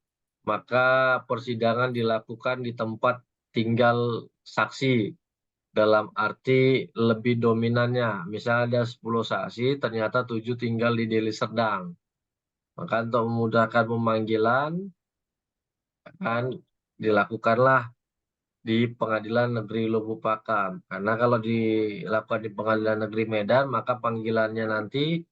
maka persidangan dilakukan di tempat tinggal saksi. Dalam arti lebih dominannya, misalnya ada 10 saksi, ternyata 7 tinggal di Deli Serdang. Maka untuk memudahkan pemanggilan, kan dilakukanlah di Pengadilan Negeri Lubuk Pakam. Karena kalau dilakukan di Pengadilan Negeri Medan, maka panggilannya nanti,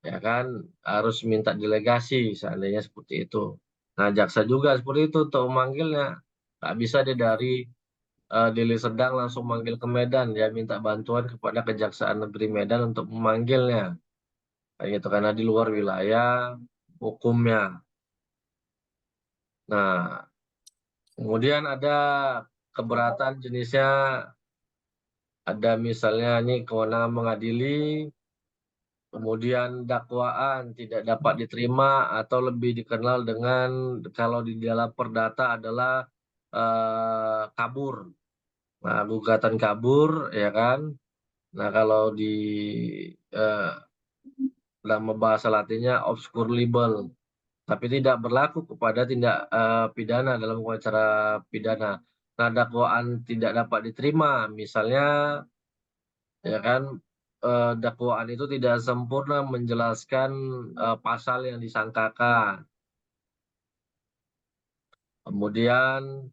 ya kan, harus minta delegasi, seandainya seperti itu. Nah, jaksa juga seperti itu untuk memanggilnya. Nggak bisa dia dari Deli Serdang langsung manggil ke Medan, dia minta bantuan kepada Kejaksaan Negeri Medan untuk memanggilnya, kayak gitu, karena di luar wilayah hukumnya. Nah, kemudian ada keberatan jenisnya, ada misalnya ini kewenangan mengadili, kemudian dakwaan tidak dapat diterima atau lebih dikenal dengan kalau di dalam perdata adalah kabur. Nah, gugatan kabur, ya kan. Nah, kalau di nama bahasa latinnya obscur libel, tapi tidak berlaku kepada tindak pidana dalam hukum acara pidana. Nah, dakwaan tidak dapat diterima, misalnya, ya kan, dakwaan itu tidak sempurna menjelaskan pasal yang disangkakan. Kemudian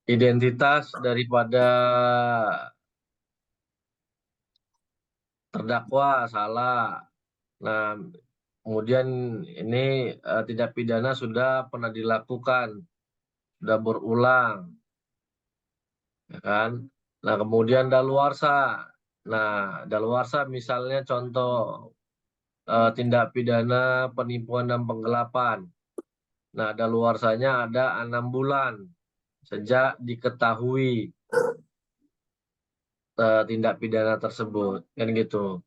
identitas daripada terdakwa salah. Nah, kemudian ini tindak pidana sudah pernah dilakukan, sudah berulang, ya kan. Nah, kemudian daluarsa. Nah, daluarsa misalnya contoh tindak pidana penipuan dan penggelapan. Nah, daluarsanya ada 6 bulan sejak diketahui tindak pidana tersebut, kan gitu.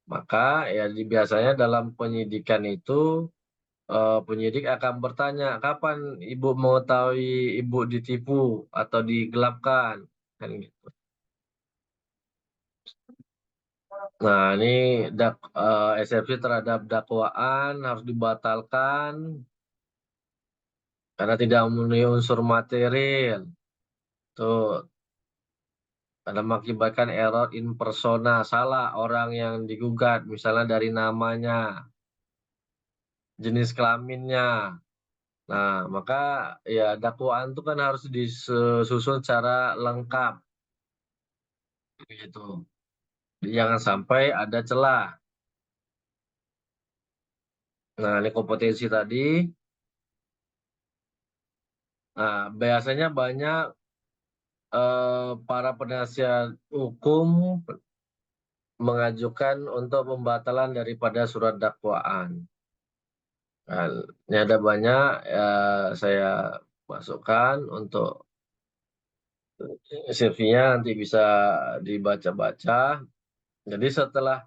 Maka ya biasanya dalam penyidikan itu penyidik akan bertanya, kapan ibu mengetahui ibu ditipu atau digelapkan, kan gitu. Nah, ini eksepsi terhadap dakwaan harus dibatalkan karena tidak memenuhi unsur material. Tuh, karena mengakibatkan error in persona, salah orang yang digugat, misalnya dari namanya, jenis kelaminnya. Nah, maka ya dakwaan itu kan harus disusun secara lengkap. Gitu. Jangan sampai ada celah. Nah, ini kompetensi tadi. Nah, biasanya banyak para penasihat hukum mengajukan untuk pembatalan daripada surat dakwaan. Nah, ini ada banyak saya masukkan untuk CV-nya nanti bisa dibaca-baca. Jadi setelah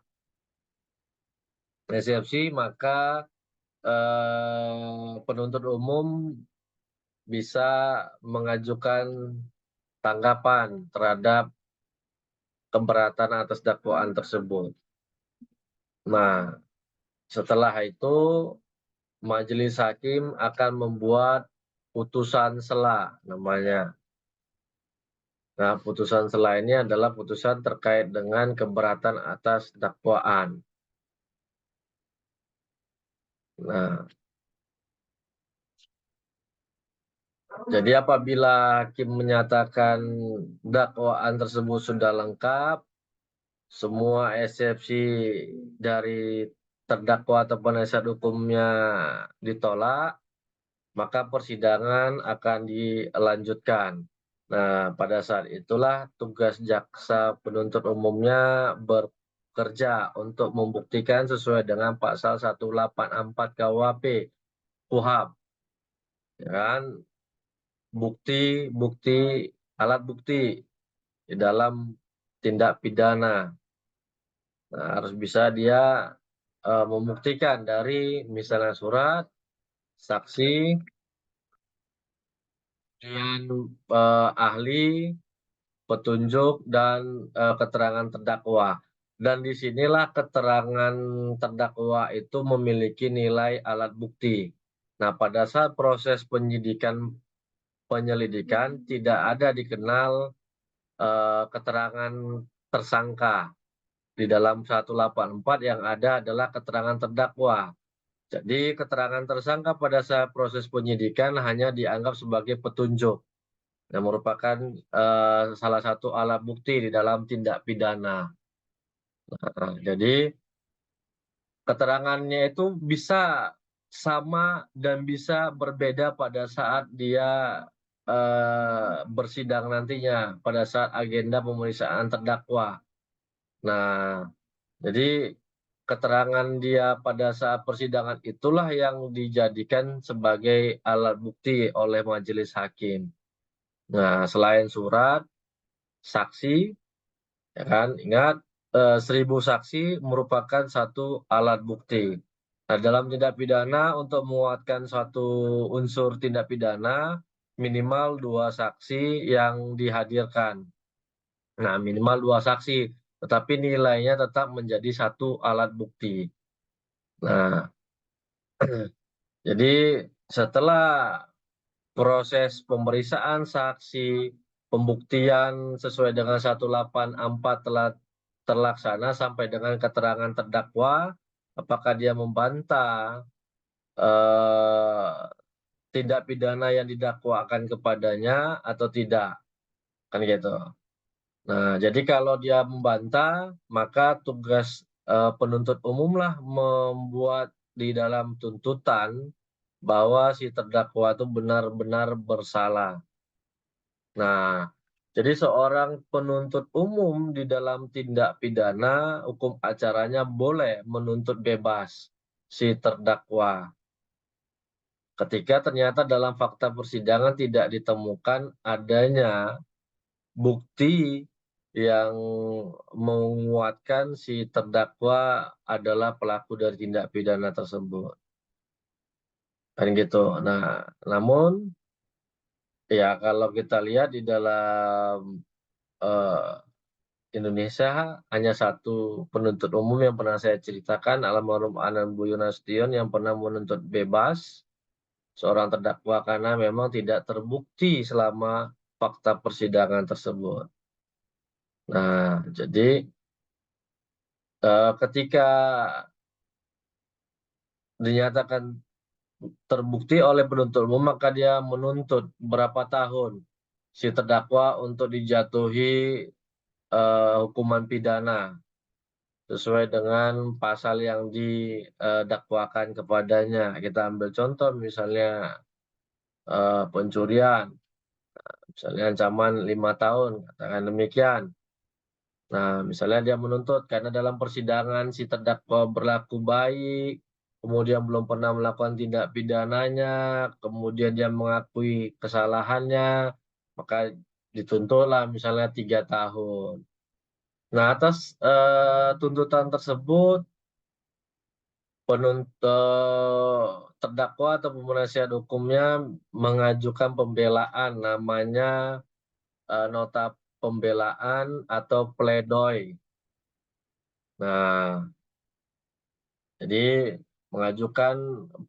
resepsi maka penuntut umum bisa mengajukan tanggapan terhadap keberatan atas dakwaan tersebut. Nah, setelah itu majelis hakim akan membuat putusan sela namanya. Nah, putusan sela ini adalah putusan terkait dengan keberatan atas dakwaan. Nah, jadi apabila hakim menyatakan dakwaan tersebut sudah lengkap, semua eksepsi dari terdakwa atau penasihat hukumnya ditolak, maka persidangan akan dilanjutkan. Nah, pada saat itulah tugas jaksa penuntut umumnya bekerja untuk membuktikan sesuai dengan pasal 184 KUHP, ya kan? Bukti, alat bukti di dalam tindak pidana. Nah, harus bisa dia membuktikan dari misalnya surat, saksi, kemudian ahli, petunjuk, dan keterangan terdakwa. Dan disinilah keterangan terdakwa itu memiliki nilai alat bukti. Nah, pada saat proses penyelidikan tidak ada dikenal keterangan tersangka. Di dalam 184 yang ada adalah keterangan terdakwa. Jadi keterangan tersangka pada saat proses penyidikan hanya dianggap sebagai petunjuk yang merupakan salah satu alat bukti di dalam tindak pidana. Nah, jadi keterangannya itu bisa sama dan bisa berbeda pada saat dia bersidang nantinya, pada saat agenda pemeriksaan terdakwa. Nah, jadi keterangan dia pada saat persidangan itulah yang dijadikan sebagai alat bukti oleh majelis hakim. Nah, selain surat, saksi, ya kan, ingat 1000 saksi merupakan satu alat bukti. Nah, dalam tindak pidana untuk menguatkan suatu unsur tindak pidana minimal 2 saksi yang dihadirkan. Nah, minimal 2 saksi, tetapi nilainya tetap menjadi satu alat bukti. Nah, jadi setelah proses pemeriksaan saksi, pembuktian sesuai dengan 184 telah terlaksana sampai dengan keterangan terdakwa, apakah dia membantah tindak pidana yang didakwakan kepadanya atau tidak, kan gitu. Nah, jadi kalau dia membantah, maka tugas penuntut umum lah membuat di dalam tuntutan bahwa si terdakwa itu benar-benar bersalah. Nah, jadi seorang penuntut umum di dalam tindak pidana, hukum acaranya boleh menuntut bebas si terdakwa. Ketika ternyata dalam fakta persidangan tidak ditemukan adanya bukti yang menguatkan si terdakwa adalah pelaku dari tindak pidana tersebut. Kan gitu. Nah, namun ya kalau kita lihat di dalam Indonesia hanya satu penuntut umum yang pernah saya ceritakan, almarhum Anand Budi Nasution, yang pernah menuntut bebas seorang terdakwa karena memang tidak terbukti selama fakta persidangan tersebut. Nah, jadi ketika dinyatakan terbukti oleh penuntut umum, maka dia menuntut berapa tahun si terdakwa untuk dijatuhi hukuman pidana sesuai dengan pasal yang didakwakan kepadanya. Kita ambil contoh misalnya pencurian, misalnya ancaman 5 tahun, katakan demikian. Nah, misalnya dia menuntut karena dalam persidangan si terdakwa berlaku baik, kemudian belum pernah melakukan tindak pidananya, kemudian dia mengakui kesalahannya, maka dituntutlah misalnya 3 tahun. Nah, atas tuntutan tersebut, terdakwa atau penasihat hukumnya mengajukan pembelaan, namanya nota pembelaan atau pledoi. Nah, jadi mengajukan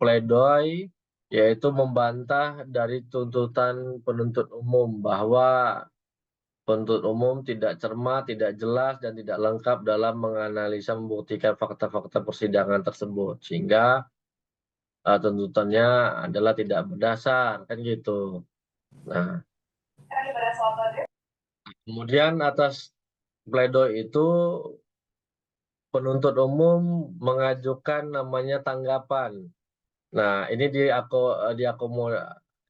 pledoi yaitu membantah dari tuntutan penuntut umum bahwa penuntut umum tidak cermat, tidak jelas, dan tidak lengkap dalam menganalisa membuktikan fakta-fakta persidangan tersebut, sehingga tuntutannya adalah tidak berdasar, kan gitu. Nah, kemudian atas pledoi itu penuntut umum mengajukan namanya tanggapan. Nah, ini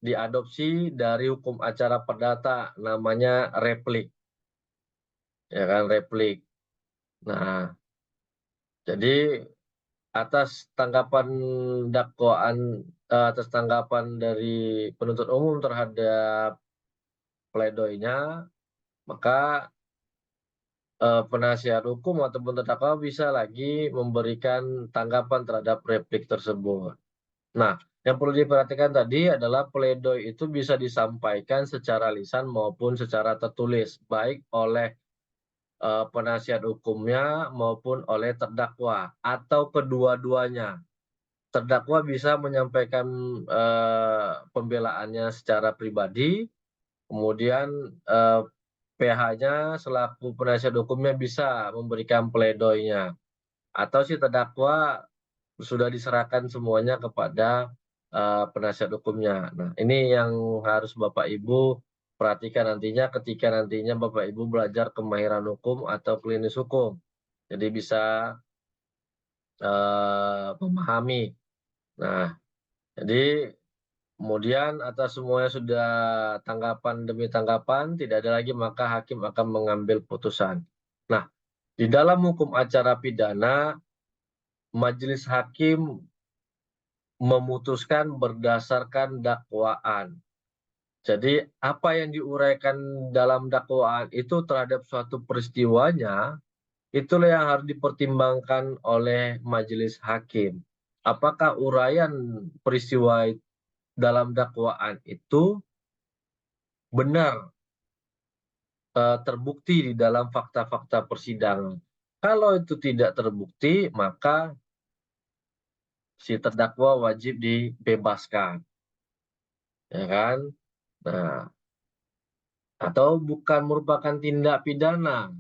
diadopsi dari hukum acara perdata, namanya replik. Ya kan, replik. Nah, jadi atas tanggapan dari penuntut umum terhadap pledoinya, maka penasihat hukum ataupun terdakwa bisa lagi memberikan tanggapan terhadap replik tersebut. Nah, yang perlu diperhatikan tadi adalah pledoi itu bisa disampaikan secara lisan maupun secara tertulis, baik oleh penasihat hukumnya maupun oleh terdakwa, atau kedua-duanya. Terdakwa bisa menyampaikan pembelaannya secara pribadi, kemudian PH-nya selaku penasihat hukumnya bisa memberikan pledoinya, atau si terdakwa sudah diserahkan semuanya kepada penasihat hukumnya. Nah, ini yang harus Bapak Ibu perhatikan nantinya ketika nantinya Bapak Ibu belajar kemahiran hukum atau klinis hukum. Jadi bisa memahami. Nah, jadi kemudian atas semuanya sudah tanggapan demi tanggapan, tidak ada lagi, maka hakim akan mengambil putusan. Nah, di dalam hukum acara pidana, majelis hakim memutuskan berdasarkan dakwaan. Jadi apa yang diuraikan dalam dakwaan itu terhadap suatu peristiwanya, itulah yang harus dipertimbangkan oleh majelis hakim. Apakah uraian peristiwa dalam dakwaan itu benar terbukti di dalam fakta-fakta persidangan. Kalau itu tidak terbukti, maka si terdakwa wajib dibebaskan. Ya kan? Nah, atau bukan merupakan tindak pidana,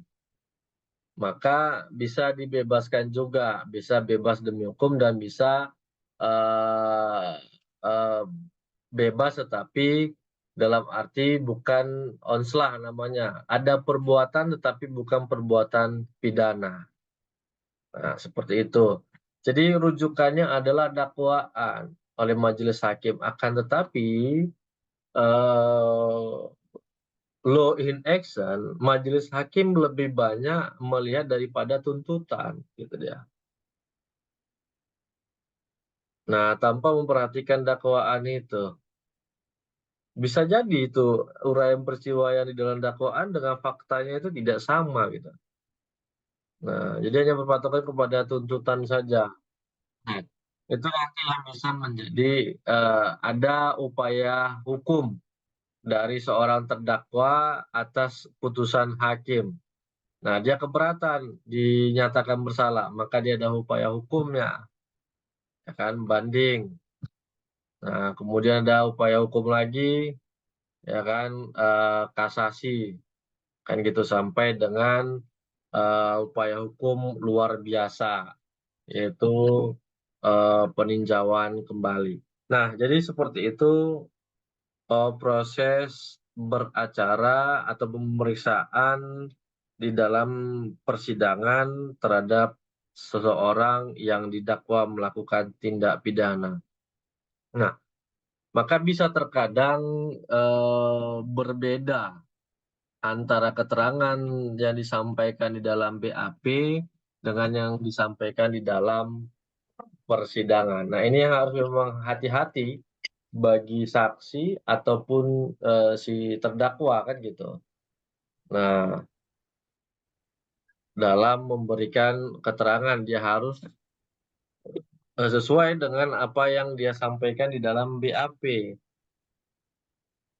maka bisa dibebaskan juga, bisa bebas demi hukum dan bisa bebas tetapi dalam arti bukan onslah namanya. Ada perbuatan tetapi bukan perbuatan pidana. Nah, seperti itu. Jadi rujukannya adalah dakwaan oleh majelis hakim. Akan tetapi law in action, majelis hakim lebih banyak melihat daripada tuntutan, gitu dia. Nah, tanpa memperhatikan dakwaan itu. Bisa jadi itu uraian peristiwa yang di dalam dakwaan dengan faktanya itu tidak sama gitu. Nah, jadi hanya berpatokan kepada tuntutan saja. Nah, itu nanti yang bisa menjadi ada upaya hukum dari seorang terdakwa atas putusan hakim. Nah, dia keberatan dinyatakan bersalah, maka dia ada upaya hukumnya, ya kan, banding. Nah, kemudian ada upaya hukum lagi, ya kan, kasasi, kan gitu sampai dengan upaya hukum luar biasa, yaitu peninjauan kembali. Nah, jadi seperti itu proses beracara atau pemeriksaan di dalam persidangan terhadap seseorang yang didakwa melakukan tindak pidana. Nah, maka bisa terkadang berbeda antara keterangan yang disampaikan di dalam BAP dengan yang disampaikan di dalam persidangan. Nah, ini yang harus memang hati-hati bagi saksi ataupun si terdakwa kan gitu. Nah, dalam memberikan keterangan dia harus sesuai dengan apa yang dia sampaikan di dalam BAP.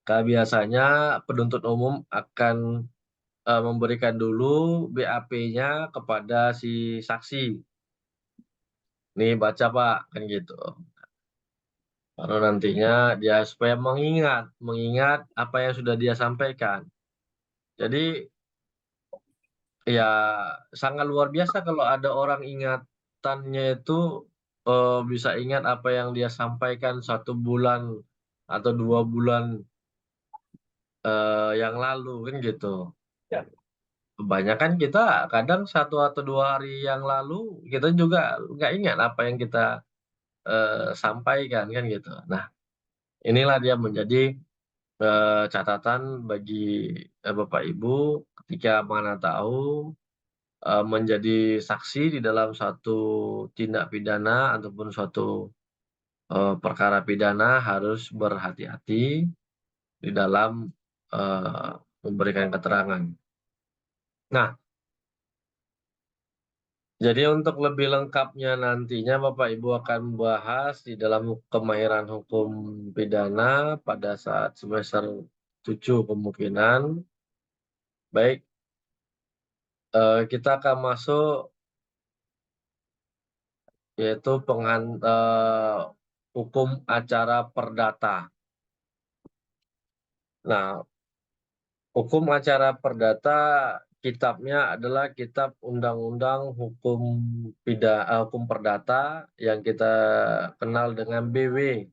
Karena biasanya penuntut umum akan memberikan dulu BAP-nya kepada si saksi. Nih baca Pak, kan gitu. Karena nantinya dia supaya mengingat apa yang sudah dia sampaikan. Jadi ya sangat luar biasa kalau ada orang ingatannya itu bisa ingat apa yang dia sampaikan 1 bulan atau 2 bulan yang lalu kan gitu. Ya. Kebanyakan kita kadang 1 atau 2 hari yang lalu kita juga nggak ingat apa yang kita sampaikan kan gitu. Nah, inilah dia menjadi catatan bagi Bapak Ibu ketika mana tahu menjadi saksi di dalam suatu tindak pidana ataupun suatu perkara pidana harus berhati-hati di dalam memberikan keterangan. Nah, jadi untuk lebih lengkapnya nantinya Bapak Ibu akan membahas di dalam kemahiran hukum pidana pada saat semester 7 kemungkinan. Baik, kita akan masuk yaitu hukum acara perdata. Nah, hukum acara perdata kitabnya adalah Kitab Undang-Undang Hukum Perdata yang kita kenal dengan BW,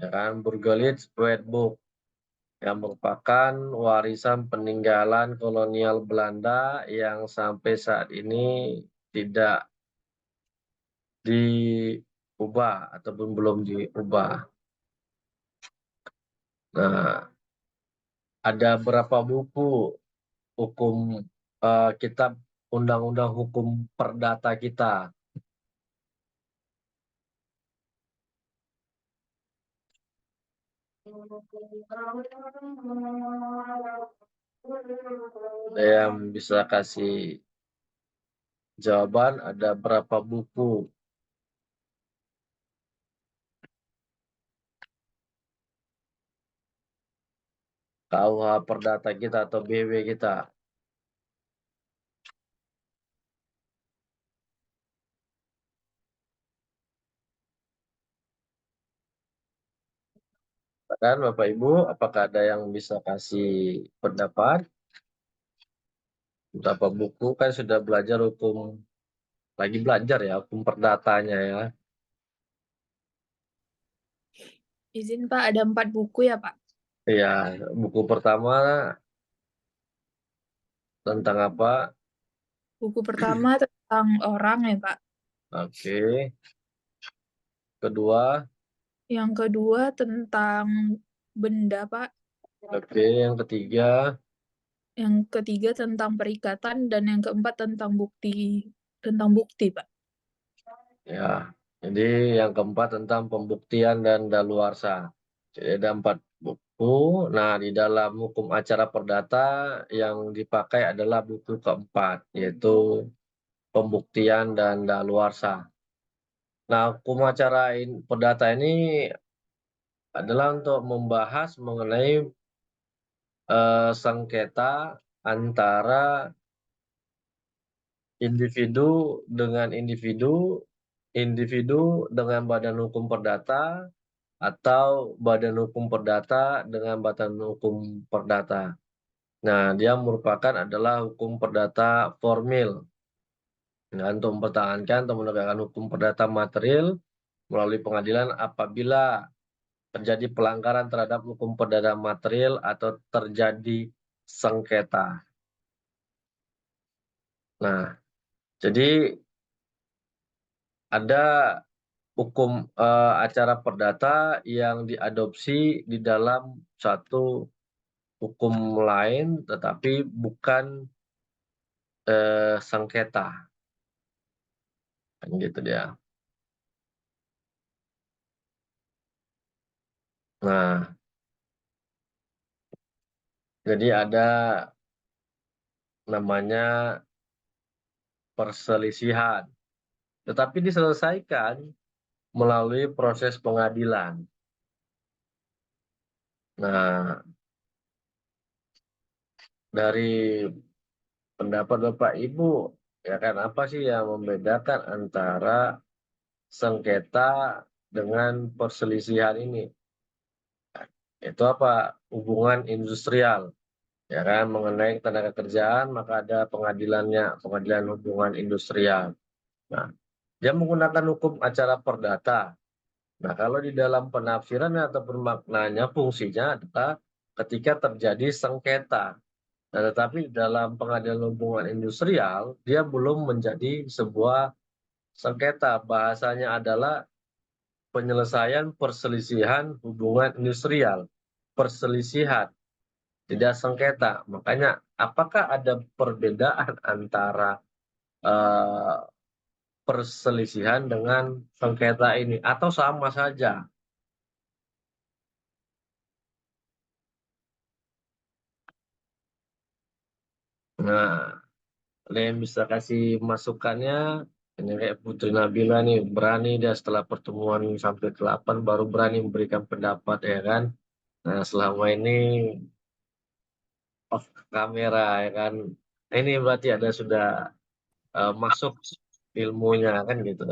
ya kan, Burgerlijk Wetboek, yang merupakan warisan peninggalan kolonial Belanda yang sampai saat ini tidak diubah ataupun belum diubah. Nah, ada berapa buku hukum kitab undang-undang hukum perdata kita? Ada yang bisa kasih jawaban ada berapa buku? KUH perdata kita atau BW kita? Dan Bapak Ibu, apakah ada yang bisa kasih pendapat? Berapa buku kan sudah belajar hukum, lagi belajar ya hukum perdatanya ya. Izin Pak, ada 4 buku ya Pak? Iya, buku pertama tentang apa? Buku pertama tentang orang ya Pak. Oke. Kedua, Yang kedua tentang benda Pak. oke. Yang ketiga, Yang ketiga tentang perikatan dan yang keempat tentang bukti Pak. ya. Jadi yang keempat tentang pembuktian dan daluarsa. Jadi ada 4 buku. Nah, di dalam hukum acara perdata yang dipakai adalah buku keempat, yaitu pembuktian dan daluarsa. Nah, hukum acara perdata ini adalah untuk membahas mengenai sengketa antara individu dengan individu, individu dengan badan hukum perdata, atau badan hukum perdata dengan badan hukum perdata. Nah, dia merupakan adalah hukum perdata formil. Nah, untuk mempertahankan atau menegakkan hukum perdata material melalui pengadilan apabila terjadi pelanggaran terhadap hukum perdata material atau terjadi sengketa. Nah, jadi ada hukum acara perdata yang diadopsi di dalam satu hukum lain, tetapi bukan sengketa, kan gitu dia. Nah, jadi ada namanya perselisihan, tetapi diselesaikan melalui proses pengadilan. Nah, dari pendapat Bapak Ibu, ya kan apa sih yang membedakan antara sengketa dengan perselisihan ini? Itu apa? Hubungan industrial, ya kan, mengenai tenaga kerjaan, maka ada pengadilannya, pengadilan hubungan industrial. Nah, dia menggunakan hukum acara perdata. Nah, kalau di dalam penafsirannya ataupun maknanya, fungsinya adalah ketika terjadi sengketa. Nah, tetapi dalam pengadilan hubungan industrial, dia belum menjadi sebuah sengketa. Bahasanya adalah penyelesaian perselisihan hubungan industrial. Perselisihan, tidak sengketa. Makanya, apakah ada perbedaan antara perselisihan dengan sengketa ini, atau sama saja? Nah, ada yang bisa kasih masukannya? Ini kayak Putri Nabila nih, berani dia setelah pertemuan sampai ke-8 baru berani memberikan pendapat, ya kan. Nah, selama ini off kamera, ya kan. Ini berarti ada sudah masuk ilmunya, kan gitu.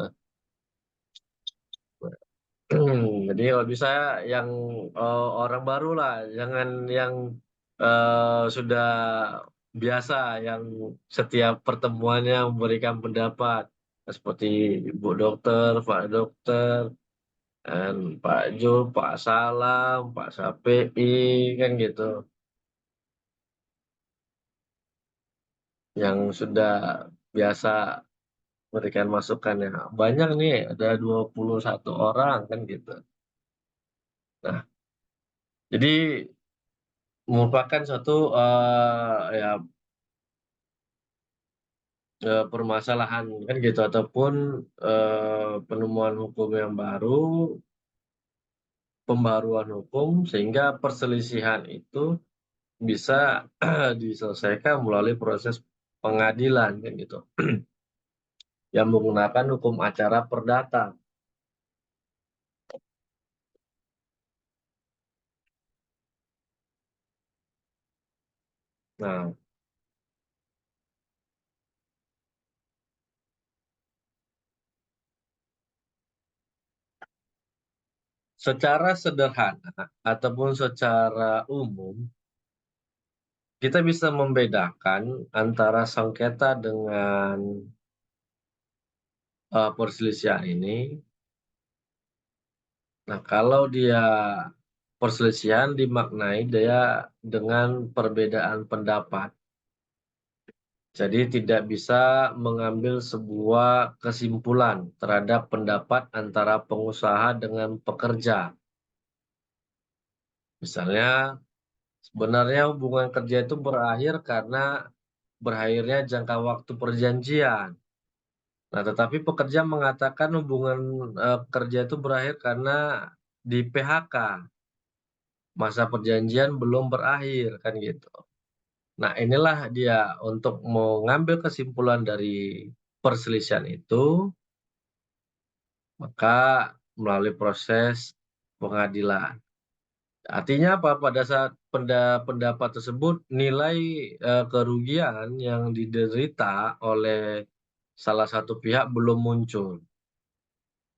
Jadi kalau bisa yang orang baru lah, jangan yang sudah biasa, yang setiap pertemuannya memberikan pendapat seperti Ibu Dokter, Pak Dokter, dan Pak Jul, Pak Salam, Pak Sapei, kan gitu. Yang sudah biasa memberikan masukannya. Banyak nih, ada 21 orang, kan gitu. Nah, jadi merupakan suatu ya permasalahan, kan gitu, ataupun penemuan hukum yang baru, pembaruan hukum, sehingga perselisihan itu bisa diselesaikan melalui proses pengadilan, kan gitu, yang menggunakan hukum acara perdata. Nah, secara sederhana ataupun secara umum, kita bisa membedakan antara sengketa dengan perselisihan ini. Nah, kalau dia perselisihan dimaknai dia dengan perbedaan pendapat. Jadi tidak bisa mengambil sebuah kesimpulan terhadap pendapat antara pengusaha dengan pekerja. Misalnya, sebenarnya hubungan kerja itu berakhir karena berakhirnya jangka waktu perjanjian. Nah, tetapi pekerja mengatakan hubungan kerja itu berakhir karena di PHK. masa perjanjian belum berakhir kan gitu. Nah, inilah dia untuk mengambil kesimpulan dari perselisihan itu, maka melalui proses pengadilan. Artinya apa? Pada saat pendapat tersebut, nilai kerugian yang diderita oleh salah satu pihak belum muncul.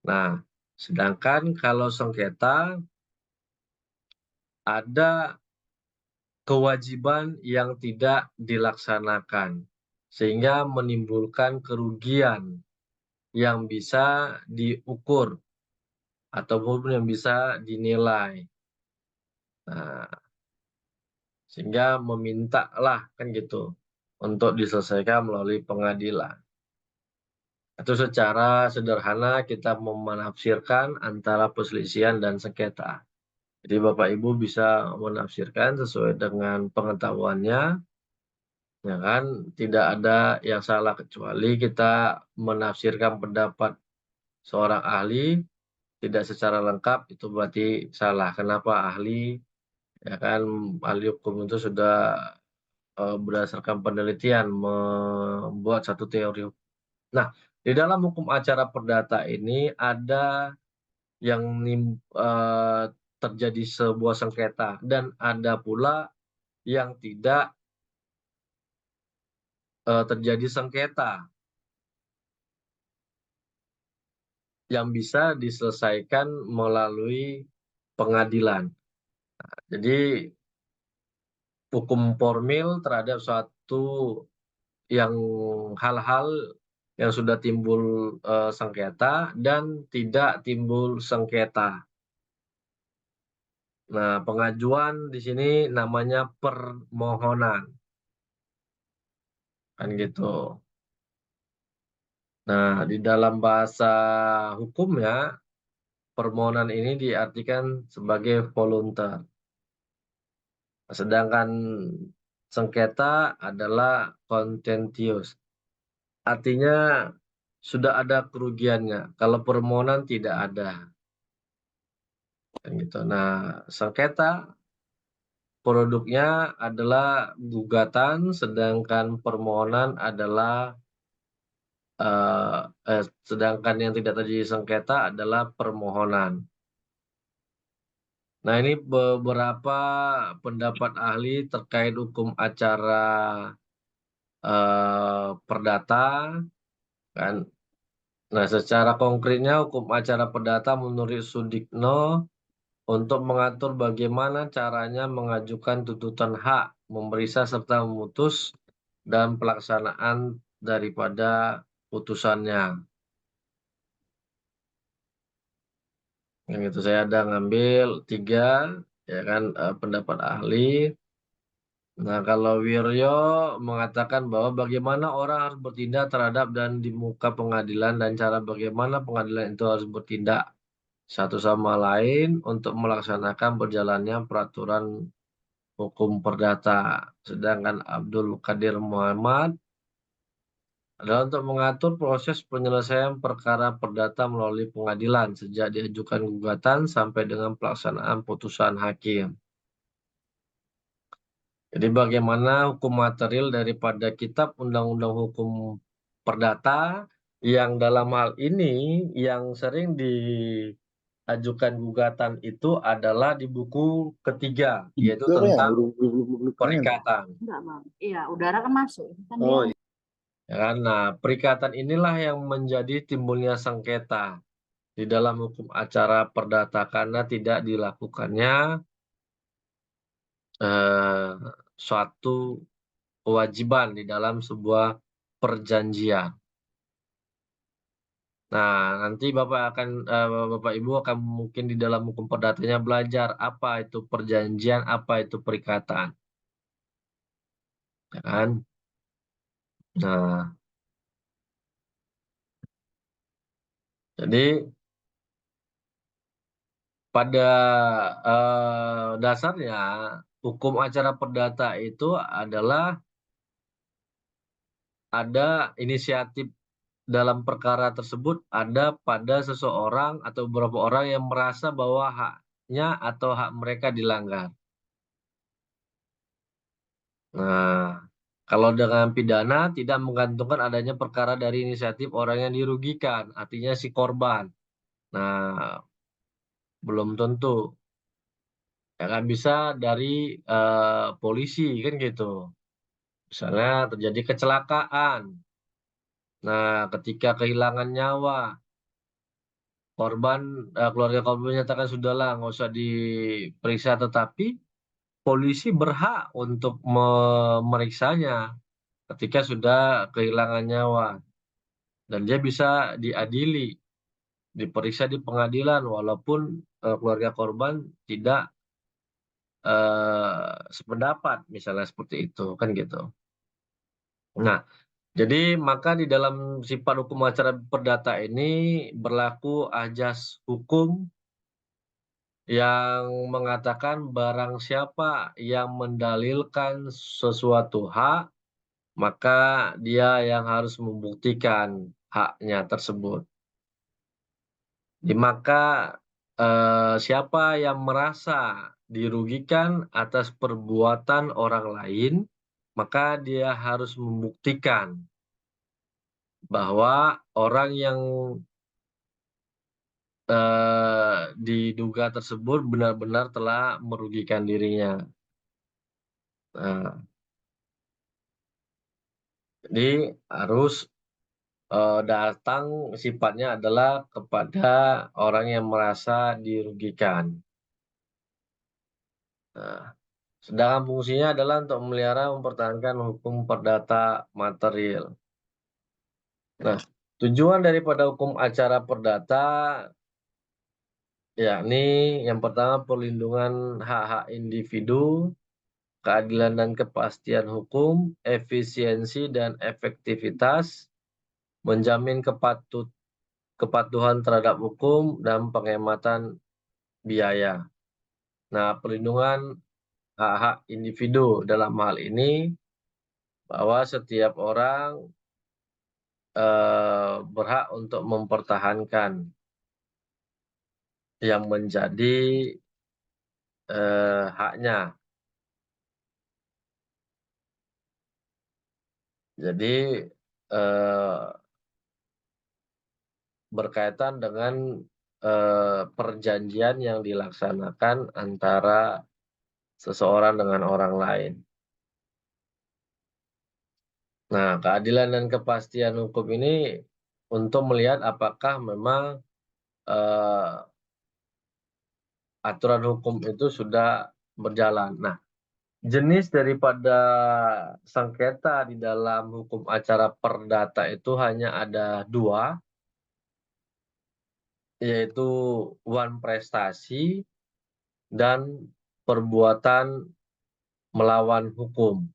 Nah, sedangkan kalau sengketa ada kewajiban yang tidak dilaksanakan, sehingga menimbulkan kerugian yang bisa diukur ataupun yang bisa dinilai. Nah, sehingga memintalah kan gitu untuk diselesaikan melalui pengadilan. Itu secara sederhana kita menafsirkan antara perselisihan dan sengketa. Jadi Bapak Ibu bisa menafsirkan sesuai dengan pengetahuannya, ya kan? Tidak ada yang salah kecuali kita menafsirkan pendapat seorang ahli tidak secara lengkap, itu berarti salah. Kenapa ahli? Ya kan, ahli hukum itu sudah berdasarkan penelitian membuat satu teori. Nah, di dalam hukum acara perdata ini ada yang terjadi sebuah sengketa dan ada pula yang tidak terjadi sengketa yang bisa diselesaikan melalui pengadilan. Jadi hukum formil terhadap suatu yang hal-hal yang sudah timbul sengketa dan tidak timbul sengketa. Nah, pengajuan di sini namanya permohonan. Kan gitu. Nah, di dalam bahasa hukumnya, permohonan ini diartikan sebagai voluntar. Sedangkan sengketa adalah contentious. Artinya sudah ada kerugiannya. Kalau permohonan tidak ada. Kan gitu. Nah, sengketa produknya adalah gugatan, sedangkan permohonan adalah sedangkan yang tidak terjadi sengketa adalah permohonan. Nah, ini beberapa pendapat ahli terkait hukum acara perdata, kan. Nah, secara konkretnya hukum acara perdata menurut Sudikno untuk mengatur bagaimana caranya mengajukan tuntutan hak, memeriksa serta memutus dan pelaksanaan daripada putusannya. Yang itu saya ada ngambil 3 ya kan pendapat ahli. Nah, kalau Wiryo mengatakan bahwa bagaimana orang harus bertindak terhadap dan di muka pengadilan dan cara bagaimana pengadilan itu harus bertindak satu sama lain untuk melaksanakan berjalannya peraturan hukum perdata. Sedangkan Abdul Qadir Muhammad adalah untuk mengatur proses penyelesaian perkara perdata melalui pengadilan sejak diajukan gugatan sampai dengan pelaksanaan putusan hakim. Jadi bagaimana hukum material daripada kitab undang-undang hukum perdata yang dalam hal ini yang sering diajukan gugatan itu adalah di buku ketiga, yaitu tentang perikatan. Enggak, Bang. Iya, udara kan masuk. Kan Oh, dia Ya kan? Nah, perikatan inilah yang menjadi timbulnya sengketa di dalam hukum acara perdata karena tidak dilakukannya suatu kewajiban di dalam sebuah perjanjian. Nah, nanti Bapak Ibu akan mungkin di dalam hukum perdatanya belajar apa itu perjanjian, apa itu perikatan. Ya kan? Nah, jadi pada dasarnya hukum acara perdata itu adalah ada inisiatif dalam perkara tersebut ada pada seseorang atau beberapa orang yang merasa bahwa haknya atau hak mereka dilanggar. Nah, kalau dengan pidana tidak menggantungkan adanya perkara dari inisiatif orang yang dirugikan, artinya si korban. Nah, belum tentu. Ya kan bisa dari polisi kan gitu. Misalnya terjadi kecelakaan. Nah, ketika kehilangan nyawa, keluarga korban menyatakan sudahlah nggak usah diperiksa, tetapi polisi berhak untuk memeriksanya ketika sudah kehilangan nyawa, dan dia bisa diadili, diperiksa di pengadilan walaupun keluarga korban tidak sependapat, misalnya seperti itu kan gitu. Nah, jadi maka di dalam sifat hukum acara perdata ini berlaku ajas hukum yang mengatakan barang siapa yang mendalilkan sesuatu hak, maka dia yang harus membuktikan haknya tersebut. Maka siapa yang merasa dirugikan atas perbuatan orang lain, maka dia harus membuktikan bahwa orang yang diduga tersebut benar-benar telah merugikan dirinya. Nah, jadi harus datang sifatnya adalah kepada orang yang merasa dirugikan. Nah, sedangkan fungsinya adalah untuk memelihara mempertahankan hukum perdata material. Nah, tujuan daripada hukum acara perdata yakni yang pertama perlindungan hak-hak individu, keadilan dan kepastian hukum, efisiensi dan efektivitas, menjamin kepatuhan terhadap hukum, dan penghematan biaya. Nah, perlindungan hak-hak individu dalam hal ini bahwa setiap orang berhak untuk mempertahankan yang menjadi haknya. Jadi berkaitan dengan perjanjian yang dilaksanakan antara seseorang dengan orang lain. Nah, keadilan dan kepastian hukum ini untuk melihat apakah memang aturan hukum itu sudah berjalan. Nah, jenis daripada sengketa di dalam hukum acara perdata itu hanya ada 2, yaitu wan prestasi dan perbuatan melawan hukum.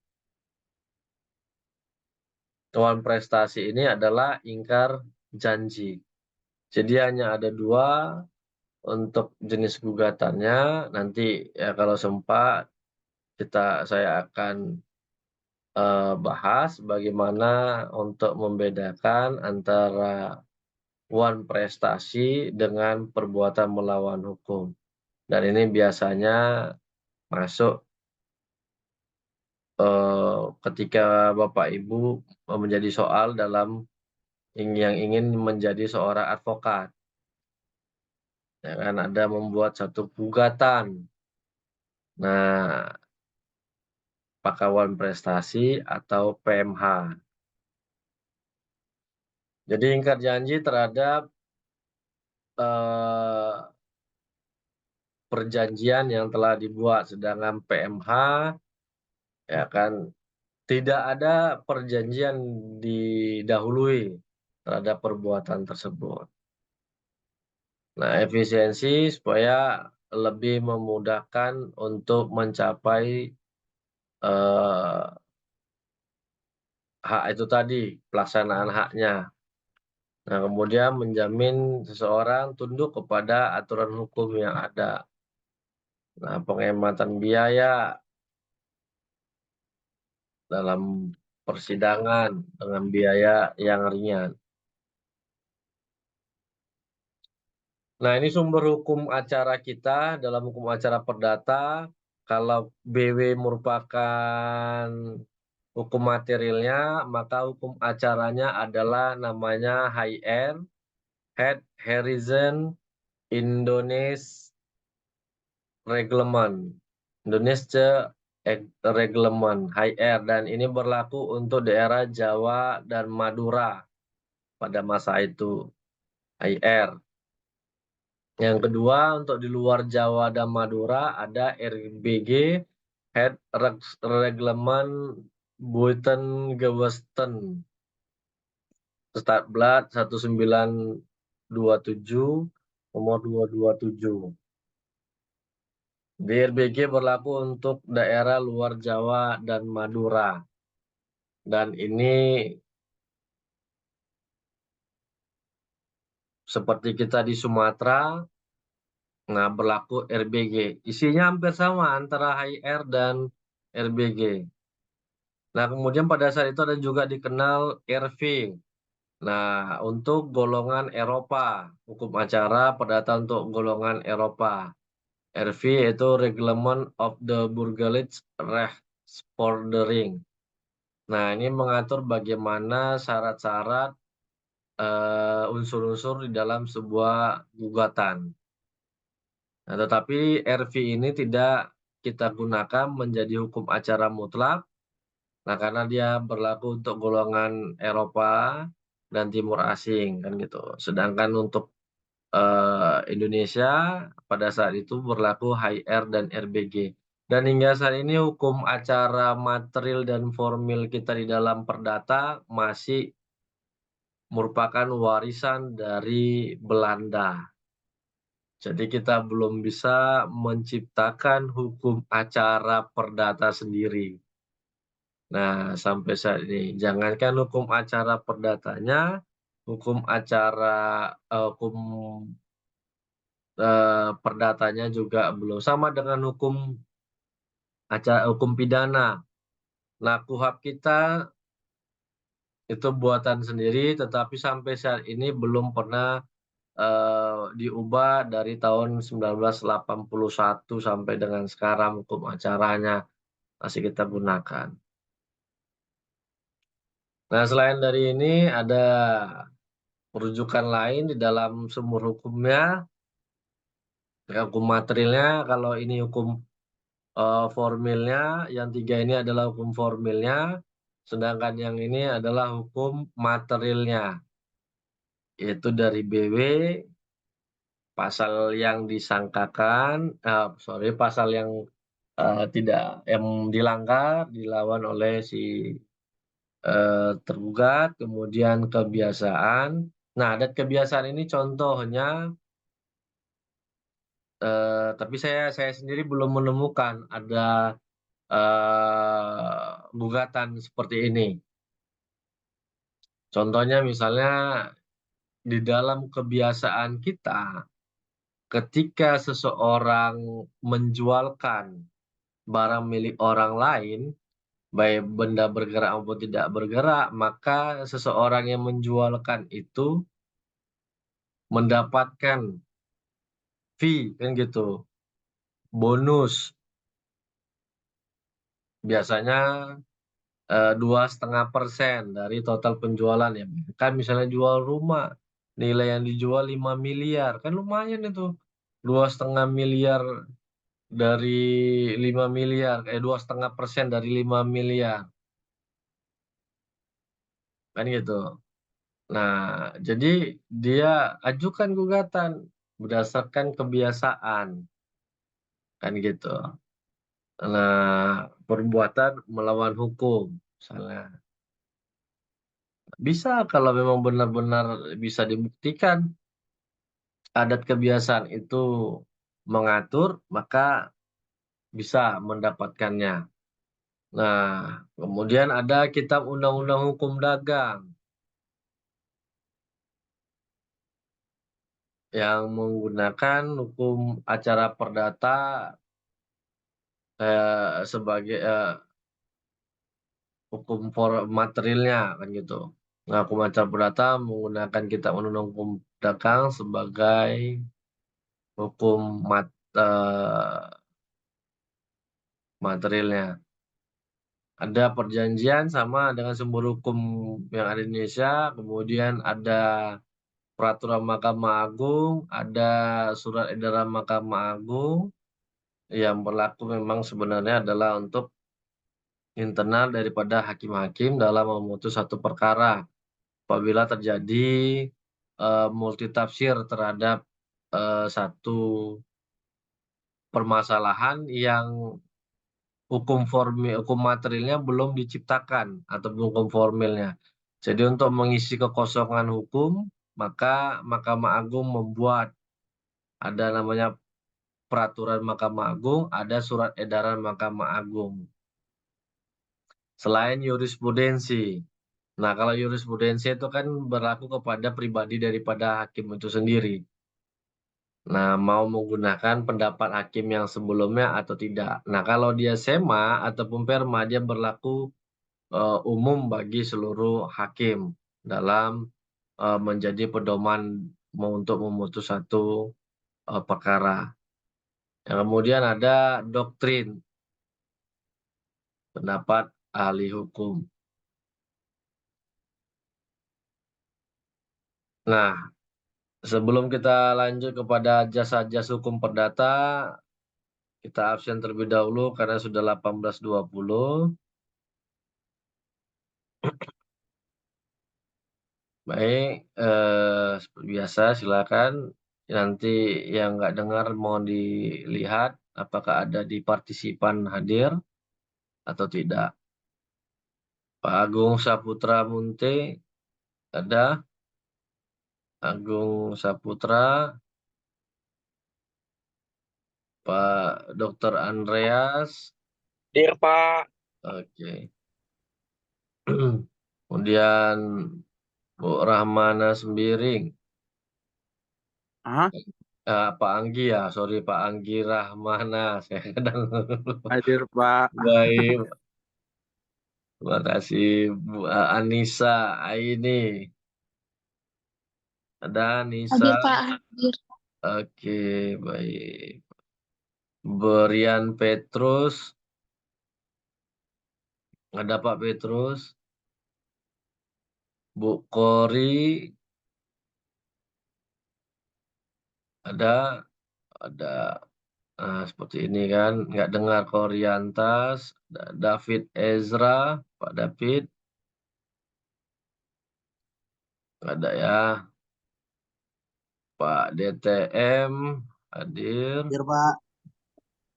Wan prestasi ini adalah ingkar janji. Jadi hanya ada 2 untuk jenis gugatannya. Nanti ya kalau sempat saya akan bahas bagaimana untuk membedakan antara wan prestasi dengan perbuatan melawan hukum. Dan ini biasanya masuk ketika Bapak Ibu menjadi soal dalam yang ingin menjadi seorang advokat. Ya kan, ada membuat satu gugatan. Nah, apakah wan prestasi atau PMH. Jadi ingkar janji terhadap perjanjian yang telah dibuat, sedangkan PMH ya kan tidak ada perjanjian didahului terhadap perbuatan tersebut. Nah, efisiensi supaya lebih memudahkan untuk mencapai hak itu tadi, pelaksanaan haknya. Nah, kemudian menjamin seseorang tunduk kepada aturan hukum yang ada. Nah, penghematan biaya dalam persidangan dengan biaya yang ringan. Nah, ini sumber hukum acara kita dalam hukum acara perdata. Kalau BW merupakan hukum materialnya, maka hukum acaranya adalah namanya HR, Head Horizon Indonesia Reglement. Indonesia Reglement HR, dan ini berlaku untuk daerah Jawa dan Madura pada masa itu. HR. Yang kedua, untuk di luar Jawa dan Madura ada RBG, Head Reglement Buitengewesten, Startblad 1927, nomor 227. Di RBG berlaku untuk daerah luar Jawa dan Madura. Dan ini seperti kita di Sumatera, nah berlaku RBG. Isinya hampir sama antara HR dan RBG. Nah, kemudian pada saat itu ada juga dikenal RV. Nah, untuk golongan Eropa, hukum acara perdata untuk golongan Eropa. RV yaitu Reglement of the Burgerlijk Rechtsvordering. Nah, ini mengatur bagaimana syarat-syarat unsur-unsur di dalam sebuah gugatan. Nah, tetapi RV ini tidak kita gunakan menjadi hukum acara mutlak. Nah, karena dia berlaku untuk golongan Eropa dan Timur Asing, kan gitu. Sedangkan untuk Indonesia pada saat itu berlaku HR dan RBG. Dan hingga saat ini hukum acara material dan formil kita di dalam perdata masih merupakan warisan dari Belanda. Jadi kita belum bisa menciptakan hukum acara perdata sendiri. Nah, sampai saat ini, jangankan hukum acara perdatanya, hukum acara perdatanya juga belum sama dengan hukum pidana. Nah, KUHP kita itu buatan sendiri, tetapi sampai saat ini belum pernah diubah dari tahun 1981 sampai dengan sekarang hukum acaranya masih kita gunakan. Nah, selain dari ini ada rujukan lain di dalam sumber hukumnya, hukum materialnya. Kalau ini hukum formilnya, yang 3 ini adalah hukum formilnya, sedangkan yang ini adalah hukum materialnya, yaitu dari BW, pasal yang disangkakan, pasal yang yang dilanggar, dilawan oleh si tergugat, kemudian kebiasaan. Nah, adat kebiasaan ini contohnya, tapi saya sendiri belum menemukan ada gugatan seperti ini. Contohnya misalnya di dalam kebiasaan kita, ketika seseorang menjualkan barang milik orang lain, baik benda bergerak maupun tidak bergerak, maka seseorang yang menjualkan itu mendapatkan fee, kan gitu, bonus. Biasanya 2,5% dari total penjualan ya. Kan misalnya jual rumah, nilai yang dijual 5 miliar, kan lumayan itu. 2,5 miliar dari 5 miliar, 2,5% dari 5 miliar. Kan gitu. Nah, jadi dia ajukan gugatan berdasarkan kebiasaan. Kan gitu. Nah, perbuatan melawan hukum misalnya. Bisa kalau memang benar-benar bisa dibuktikan adat kebiasaan itu mengatur, maka bisa mendapatkannya. Nah, kemudian ada Kitab Undang-Undang Hukum Dagang yang menggunakan hukum acara perdata sebagai hukum materialnya, kan gitu. Nah, hukum acara perdata menggunakan Kitab Undang-Undang Hukum Dagang sebagai hukum materialnya. Ada perjanjian sama dengan sumber hukum yang ada di Indonesia, kemudian ada peraturan Mahkamah Agung, ada surat edaran Mahkamah Agung yang berlaku memang sebenarnya adalah untuk internal daripada hakim-hakim dalam memutus satu perkara. Apabila terjadi multitafsir terhadap satu permasalahan yang hukum materialnya belum diciptakan atau hukum formilnya. Jadi untuk mengisi kekosongan hukum, maka Mahkamah Agung membuat ada namanya peraturan Mahkamah Agung, ada surat edaran Mahkamah Agung. Selain jurisprudensi. Nah, kalau jurisprudensi itu kan berlaku kepada pribadi daripada hakim itu sendiri. Nah, mau menggunakan pendapat hakim yang sebelumnya atau tidak. Nah, kalau dia SEMA ataupun PERMA, dia berlaku umum bagi seluruh hakim dalam menjadi pedoman untuk memutus satu perkara. Yang kemudian ada doktrin, pendapat ahli hukum. Nah, sebelum kita lanjut kepada jasa-jasa hukum perdata, kita absen terlebih dahulu karena sudah 18.20. Baik, seperti biasa silakan. Nanti yang nggak dengar mohon dilihat apakah ada di partisipan hadir atau tidak. Pak Agung Saputra Munte, ada? Agung Saputra, Pak Dr. Andreas, Hadir, Pak. oke. Kemudian Bu Rahmana Sembiring, Ah, Pak Anggi ya, sorry Pak Anggi Rahmana, saya kadang hadir, Pak. baik. Terima kasih Bu Anissa Aini. Ada Anissa. Hadir, Pak. Hadir. Oke, baik. Berian Petrus. Ada Pak Petrus. Bu Kori. Ada seperti ini kan, nggak dengar Koriantas. David Ezra, Pak David. Ada ya. Pak DTM hadir. Hadir, Pak.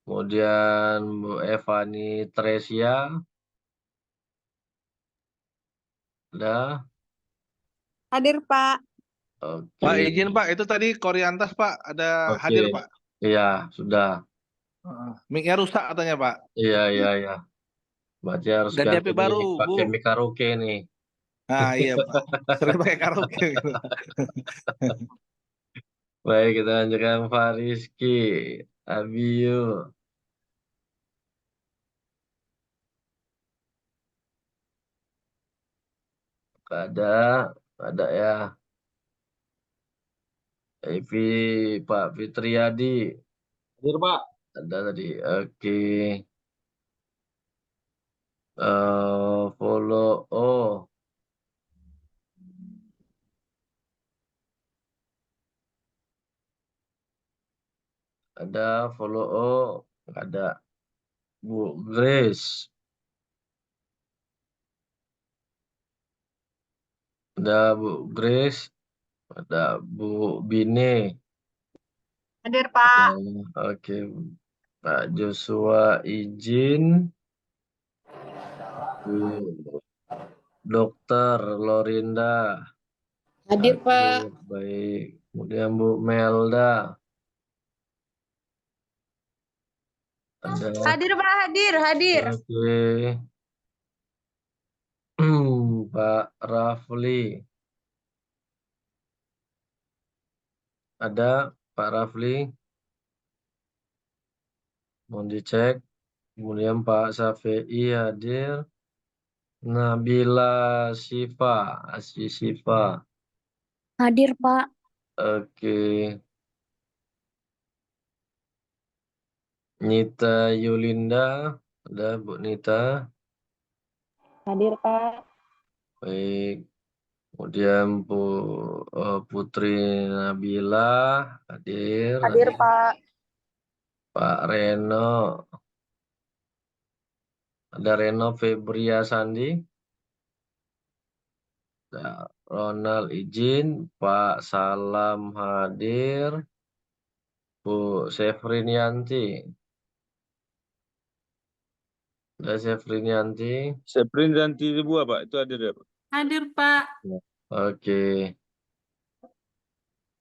Kemudian Bu Evani Tresia. Ada. Hadir, Pak. Oke. Pak izin Pak, itu tadi Koriantas Pak, ada Oke. hadir Pak. Iya, sudah. Mic-nya rusak katanya Pak. Iya. Berarti harus Ganti ganti HP baru, pakai Bu. mic karaoke nih. Nah iya Pak, sering pakai karaoke gitu. Baik, kita lanjutkan Pak Rizky Abiyu. Ada ya. Evi Pak Fitriadi. Hadir, Pak. Ada tadi. Oke. Follow. Oh, ada follow. Oh, ada Bu Grace. Ada Bu Grace. Ada Bu Bine. Hadir, Pak. Oke. Pak Joshua izin. Bu Dokter Lorinda. Hadir, Pak. Baik. Kemudian Bu Melda. Ada. Hadir, Pak. Hadir. Oke. Pak Rafli. Ada Pak Rafli. Mohon dicek. Kemudian Pak Safei hadir. Nabila Syifa. Hadir, Pak. Oke. Nita Yulinda, ada Bu Nita. Hadir, Pak. Baik. Kemudian Putri Nabila hadir. Hadir, Pak. Pak Reno. Ada Reno Febria Sandi. Ada Ronald izin. Pak Salam hadir. Bu Sefrinianti. Ada Sefrinianti. Seprin dan Tibu Pak, itu ada ya, Pak. Hadir, Pak. Oke.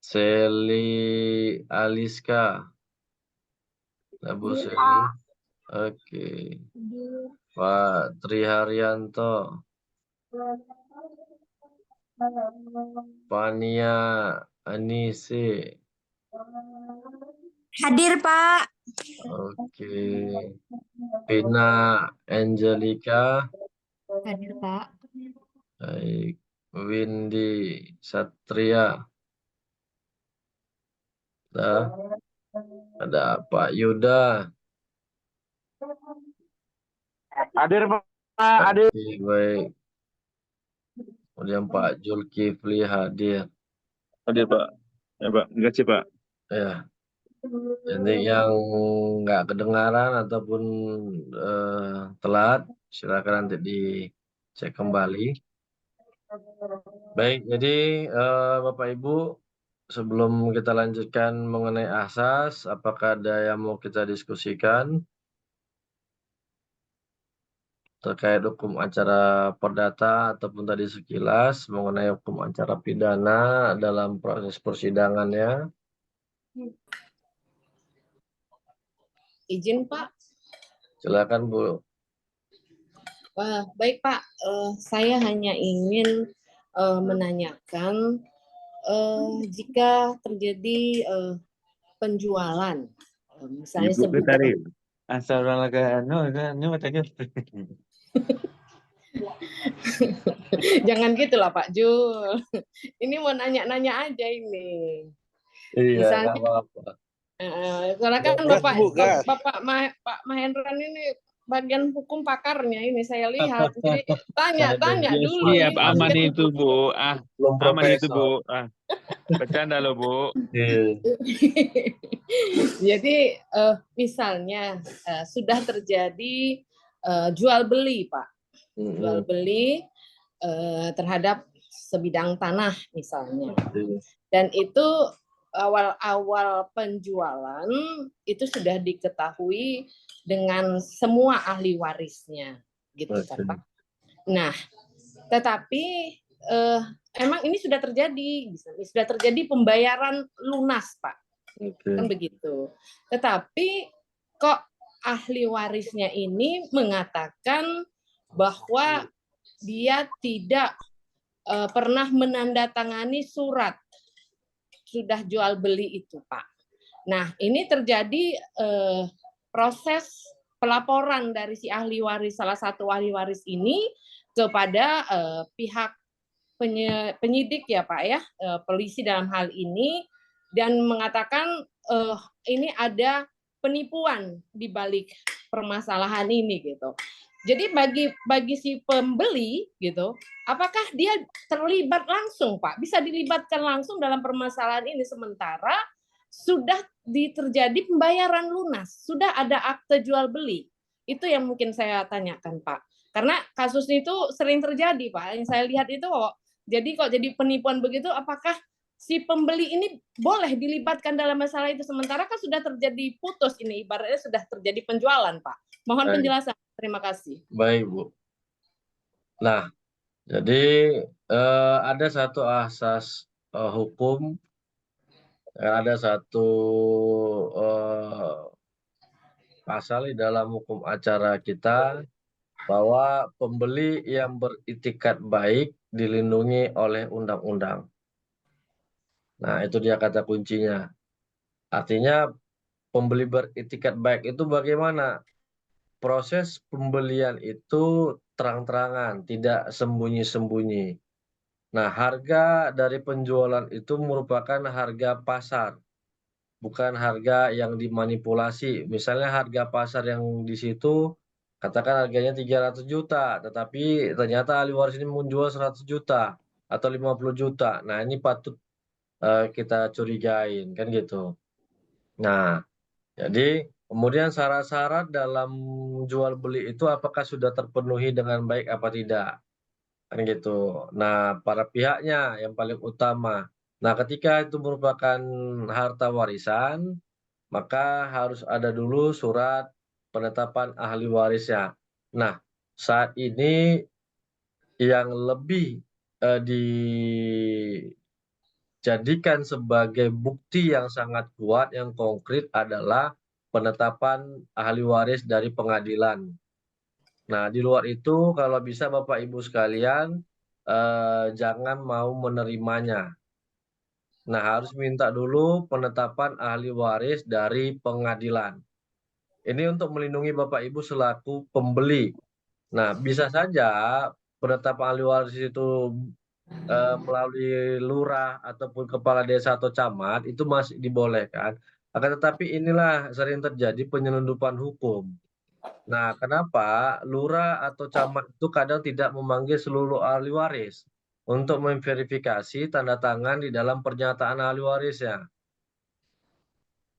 Seli Aliska. Ada Bu Seli. Oke. Pak Triharyanto. Fania Anise. Hadir, Pak. Oke. Vina Angelica. Hadir, Pak. Baik. Windy Satria. Ada Pak Yuda. Hadir Pak. Hadir. Oke, baik. Kemudian Pak Zulkifli hadir. Hadir Pak. Ya Pak, terima kasih Pak. Ya. Jadi yang nggak kedengaran ataupun telat, silakan nanti dicek kembali. Baik, jadi Bapak Ibu, sebelum kita lanjutkan mengenai asas, apakah ada yang mau kita diskusikan terkait hukum acara perdata ataupun tadi sekilas mengenai hukum acara pidana dalam proses persidangannya? Izin, Pak. Silakan Bu. Baik, Pak. Saya hanya ingin menanyakan jika terjadi penjualan, misalnya Ibu sebuah tadi. Assalamualaikum. Matanya. jangan gitulah Pak Jul. Ini mau nanya-nanya aja ini. Iya, Misalnya, nggak apa-apa. soalnya kan Gas, Bu, gas. Pak Mahendran ini bagian hukum pakarnya ini saya lihat. Jadi tanya dulu. Siap, ini aman bagian itu Bu. Belum Aman itu profesor. Bu. Bercanda loh Bu. Iya. Jadi misalnya sudah terjadi jual beli Pak, jual beli terhadap sebidang tanah misalnya, dan itu awal-awal penjualan itu sudah diketahui dengan semua ahli warisnya, gitu kan Pak. Nah, tetapi emang ini sudah terjadi pembayaran lunas Pak. Kan begitu. Tetapi kok ahli warisnya ini mengatakan bahwa dia tidak pernah menandatangani surat sudah jual beli itu, Pak. Nah, ini terjadi proses pelaporan dari si ahli waris, salah satu ahli waris ini kepada pihak penyidik ya Pak ya, polisi dalam hal ini, dan mengatakan ini ada penipuan di balik permasalahan ini gitu. Jadi bagi si pembeli gitu, apakah dia terlibat langsung Pak? Bisa dilibatkan langsung dalam permasalahan ini sementara sudah terjadi pembayaran lunas, sudah ada akte jual beli. Itu yang mungkin saya tanyakan Pak. Karena kasus itu sering terjadi Pak. Yang saya lihat itu kok jadi penipuan begitu, apakah si pembeli ini boleh dilibatkan dalam masalah itu sementara kan sudah terjadi putus ini, ibaratnya sudah terjadi penjualan Pak. Mohon penjelasan. Terima kasih. Baik Bu. Nah, jadi ada satu asas hukum, ada satu pasal di dalam hukum acara kita bahwa pembeli yang beritikat baik dilindungi oleh undang-undang. Nah, itu dia kata kuncinya. Artinya pembeli beritikat baik itu bagaimana? Proses pembelian itu terang-terangan, tidak sembunyi-sembunyi. Nah, harga dari penjualan itu merupakan harga pasar, bukan harga yang dimanipulasi. Misalnya harga pasar yang di situ katakan harganya 300 juta, tetapi ternyata ahli waris ini menjual 100 juta atau 50 juta. Nah, ini patut kita curigain kan gitu. Nah, jadi kemudian syarat-syarat dalam jual beli itu apakah sudah terpenuhi dengan baik apa tidak, kan gitu. Nah, para pihaknya yang paling utama. Nah, ketika itu merupakan harta warisan, maka harus ada dulu surat penetapan ahli warisnya. Nah, saat ini yang lebih dijadikan sebagai bukti yang sangat kuat, yang konkret adalah penetapan ahli waris dari pengadilan. Nah, di luar itu kalau bisa Bapak Ibu sekalian jangan mau menerimanya. Nah, harus minta dulu penetapan ahli waris dari pengadilan. Ini untuk melindungi Bapak Ibu selaku pembeli. Nah, bisa saja penetapan ahli waris itu melalui lurah ataupun kepala desa atau camat itu masih dibolehkan. Akan tetapi inilah sering terjadi penyelundupan hukum. Nah, kenapa lurah atau camat itu kadang tidak memanggil seluruh ahli waris untuk memverifikasi tanda tangan di dalam pernyataan ahli warisnya.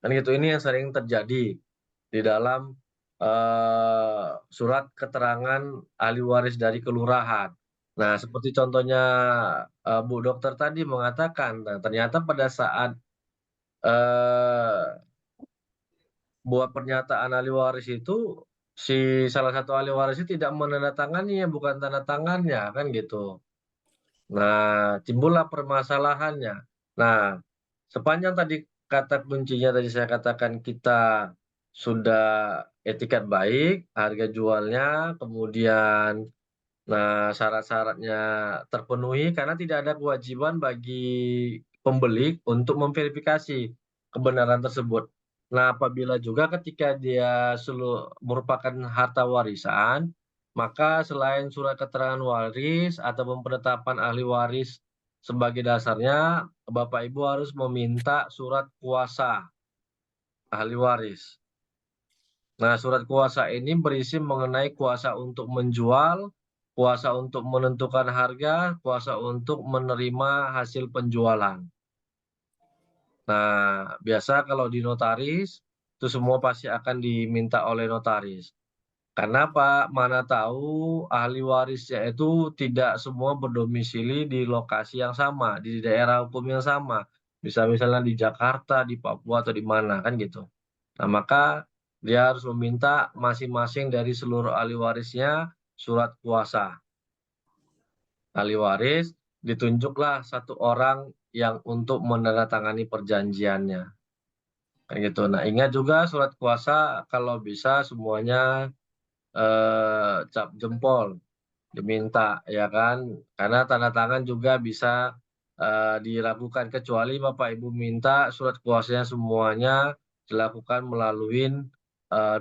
Kan gitu, ini yang sering terjadi di dalam surat keterangan ahli waris dari kelurahan. Nah, seperti contohnya Bu Dokter tadi mengatakan, nah, ternyata pada saat buat pernyataan ahli waris itu si salah satu ahli waris itu tidak menandatangani, bukan tanda tangannya, kan gitu. Nah, timbullah permasalahannya. Nah, sepanjang tadi kata kuncinya tadi saya katakan kita sudah etikat baik, harga jualnya, kemudian syarat-syaratnya terpenuhi karena tidak ada kewajiban bagi pembeli untuk memverifikasi kebenaran tersebut. Nah, apabila juga ketika dia merupakan harta warisan, maka selain surat keterangan waris atau penetapan ahli waris sebagai dasarnya, Bapak Ibu harus meminta surat kuasa ahli waris. Nah, surat kuasa ini berisi mengenai kuasa untuk menjual, kuasa untuk menentukan harga, kuasa untuk menerima hasil penjualan. Nah, biasa kalau di notaris, itu semua pasti akan diminta oleh notaris. Karena Pak, mana tahu ahli warisnya itu tidak semua berdomisili di lokasi yang sama, di daerah hukum yang sama. Bisa misalnya di Jakarta, di Papua, atau di mana, kan gitu. Nah, maka dia harus meminta masing-masing dari seluruh ahli warisnya surat kuasa. Ahli waris ditunjuklah satu orang yang untuk menandatangani perjanjiannya. Kayak gitu. Nah, ingat juga surat kuasa kalau bisa semuanya cap jempol diminta, ya kan, karena tanda tangan juga bisa dilakukan kecuali Bapak Ibu minta surat kuasanya semuanya dilakukan melalui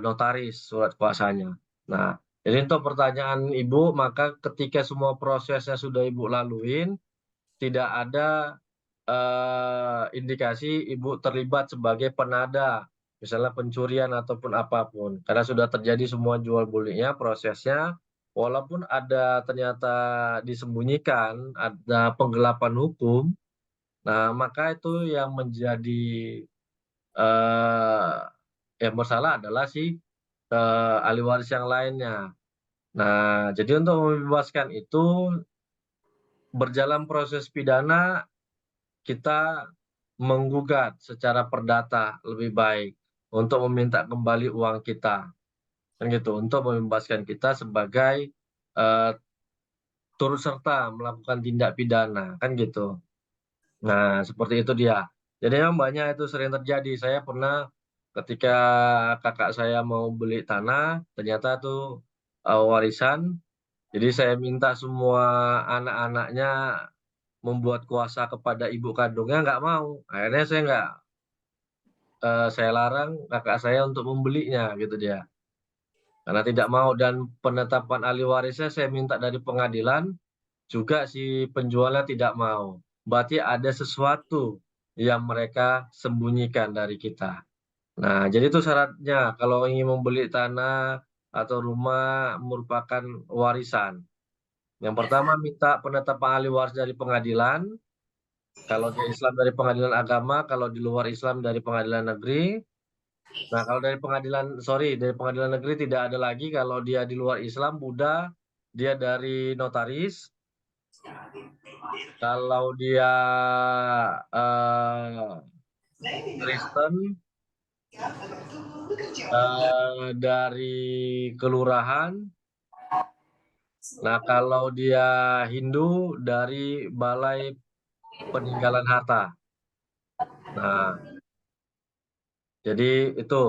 notaris surat kuasanya. Nah, jadi untuk pertanyaan Ibu, maka ketika semua prosesnya sudah Ibu laluin, tidak ada indikasi Ibu terlibat sebagai penada, misalnya pencurian ataupun apapun, karena sudah terjadi semua jual belinya, prosesnya, walaupun ada ternyata disembunyikan, ada penggelapan hukum, nah maka itu yang menjadi yang bersalah adalah si ahli waris yang lainnya. Nah, jadi untuk membebaskan itu berjalan proses pidana, kita menggugat secara perdata lebih baik untuk meminta kembali uang kita, kan gitu, untuk membebaskan kita sebagai turut serta melakukan tindak pidana, kan gitu. Nah, seperti itu dia. Jadi memang banyak itu sering terjadi. Saya pernah ketika kakak saya mau beli tanah, ternyata tuh warisan. Jadi saya minta semua anak-anaknya membuat kuasa kepada ibu kandungnya, nggak mau. Akhirnya saya larang kakak saya untuk membelinya, gitu dia. Karena tidak mau, dan penetapan ahli warisnya saya minta dari pengadilan, juga si penjualnya tidak mau. Berarti ada sesuatu yang mereka sembunyikan dari kita. Nah, jadi itu syaratnya kalau ingin membeli tanah atau rumah merupakan warisan. Yang pertama minta penetapan ahli waris dari pengadilan. Kalau di Islam dari pengadilan agama, kalau di luar Islam dari pengadilan negeri. Nah, kalau dari pengadilan negeri tidak ada lagi. Kalau dia di luar Islam, Buddha, dia dari notaris. Kalau dia Kristen, dari kelurahan. Nah, kalau dia Hindu dari Balai Peninggalan Harta. Nah, jadi itu.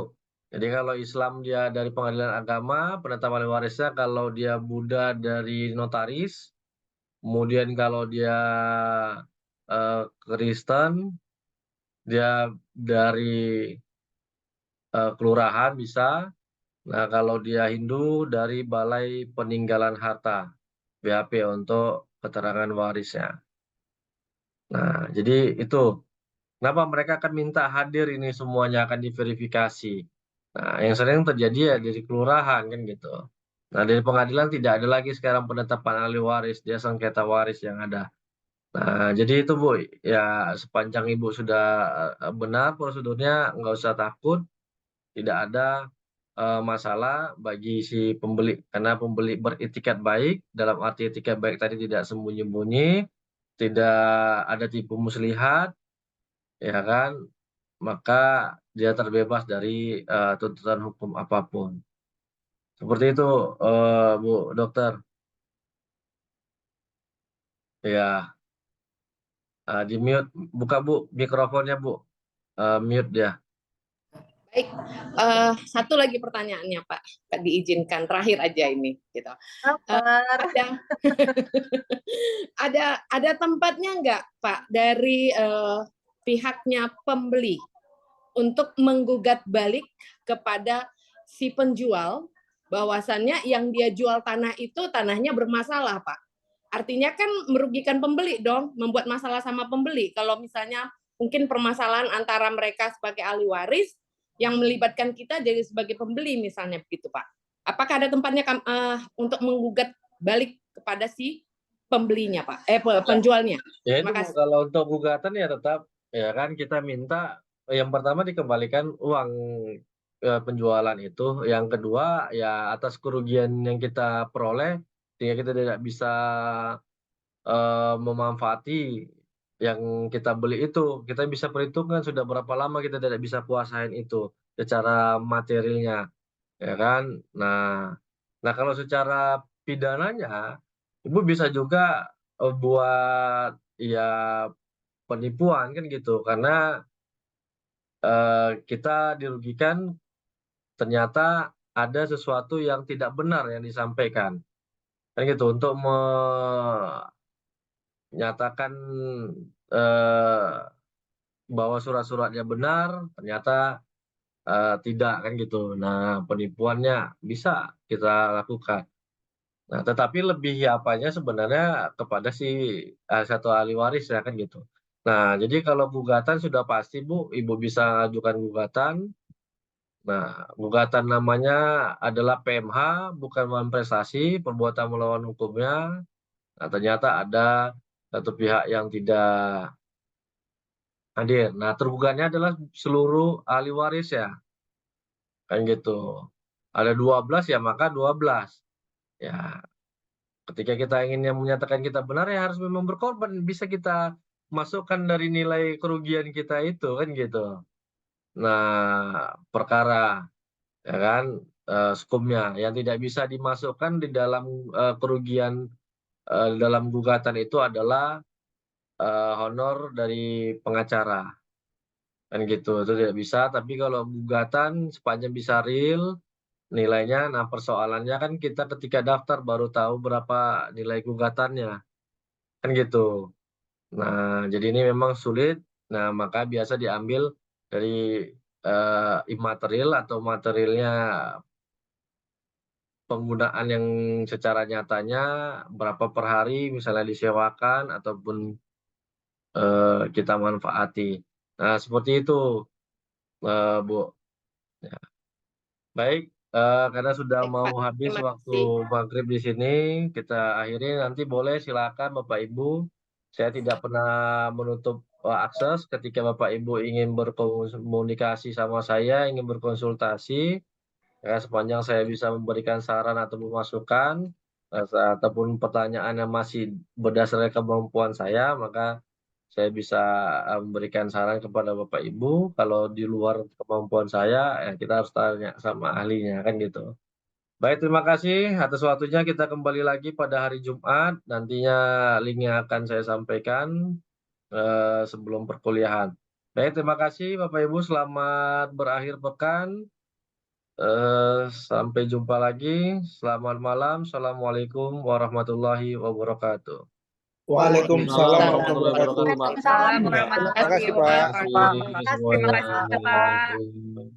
Jadi kalau Islam dia dari pengadilan agama, penetapan ahli warisnya. Kalau dia Buddha dari notaris. Kemudian kalau dia Kristen, dia dari kelurahan bisa. Nah, kalau dia Hindu dari Balai Peninggalan Harta, BHP untuk keterangan warisnya. Nah, jadi itu. Kenapa mereka akan minta hadir ini semuanya akan diverifikasi. Nah, yang sering terjadi ya dari kelurahan kan gitu. Nah, dari pengadilan tidak ada lagi sekarang penetapan ahli waris, dia sengketa waris yang ada. Nah, jadi itu Bu, ya sepanjang Ibu sudah benar prosedurnya, nggak usah takut, tidak ada masalah bagi si pembeli, karena pembeli beritikat baik, dalam arti itikat baik tadi tidak sembunyi-sembunyi, tidak ada tipu muslihat, ya kan, maka dia terbebas dari tuntutan hukum apapun. Seperti itu, Bu Dokter. Ya, di mute, buka Bu mikrofonnya Bu, mute dia. Baik, satu lagi pertanyaannya Pak, diizinkan terakhir aja ini, gitu. Ada tempatnya nggak Pak dari pihaknya pembeli untuk menggugat balik kepada si penjual bahwasannya yang dia jual tanah itu tanahnya bermasalah Pak. Artinya kan merugikan pembeli dong, membuat masalah sama pembeli. Kalau misalnya mungkin permasalahan antara mereka sebagai ahli waris yang melibatkan kita jadi sebagai pembeli misalnya begitu Pak. Apakah ada tempatnya untuk menggugat balik kepada si pembelinya Pak, penjualnya? Ya itu Bu, kalau untuk gugatan ya tetap ya kan kita minta yang pertama dikembalikan uang penjualan itu, yang kedua ya atas kerugian yang kita peroleh sehingga kita tidak bisa memanfaati yang kita beli itu, kita bisa perhitungkan sudah berapa lama kita tidak bisa kuasain itu secara materialnya, ya kan. Nah kalau secara pidananya, Ibu bisa juga buat ya penipuan kan gitu, karena kita dirugikan ternyata ada sesuatu yang tidak benar yang disampaikan, kan gitu. Untuk menyatakan bahwa surat-suratnya benar, ternyata tidak kan gitu. Nah, penipuannya bisa kita lakukan. Nah, tetapi lebih apanya sebenarnya kepada si satu ahli waris ya kan gitu. Nah, jadi kalau gugatan sudah pasti Bu, Ibu bisa ajukan gugatan. Nah, gugatan namanya adalah PMH, bukan melawan prestasi, perbuatan melawan hukumnya. Nah, ternyata ada satu pihak yang tidak hadir. Nah, tergugatnya adalah seluruh ahli waris ya. Kan gitu. Ada 12 ya maka 12. Ya, ketika kita ingin yang menyatakan kita benar ya harus memang berkorban, bisa kita masukkan dari nilai kerugian kita itu kan gitu. Nah, perkara ya kan skumnya yang tidak bisa dimasukkan di dalam kerugian dalam gugatan itu adalah honor dari pengacara. Kan gitu, itu tidak bisa. Tapi kalau gugatan sepanjang bisa real nilainya, nah persoalannya kan kita ketika daftar baru tahu berapa nilai gugatannya, kan gitu. Nah, jadi ini memang sulit. Nah, maka biasa diambil dari imaterial atau materialnya penggunaan yang secara nyatanya berapa per hari misalnya disewakan ataupun kita manfaati. Nah, seperti itu, Bu. Ya. Baik, karena sudah Baik, mau Pak. habis Terima waktu kasih. maghrib di sini, kita akhiri. Nanti boleh silakan Bapak Ibu. Saya tidak pernah menutup akses ketika Bapak Ibu ingin berkomunikasi sama saya, ingin berkonsultasi. Ya, sepanjang saya bisa memberikan saran atau masukan, ataupun pertanyaan yang masih berdasarkan kemampuan saya, maka saya bisa memberikan saran kepada Bapak Ibu. Kalau di luar kemampuan saya, ya kita harus tanya sama ahlinya, kan gitu. Baik, terima kasih atas waktunya. Kita kembali lagi pada hari Jumat. Nantinya linknya akan saya sampaikan sebelum perkuliahan. Baik, terima kasih Bapak Ibu. Selamat berakhir pekan. Sampai jumpa lagi. Selamat malam. Assalamualaikum warahmatullahi wabarakatuh. Waalaikumsalam warahmatullahi wabarakatuh. Waalaikumsalam Terima warahmatullahi Terima kasih, Pak. wabarakatuh. Terima kasih Terima kasih, semuanya. Pak. Terima kasih.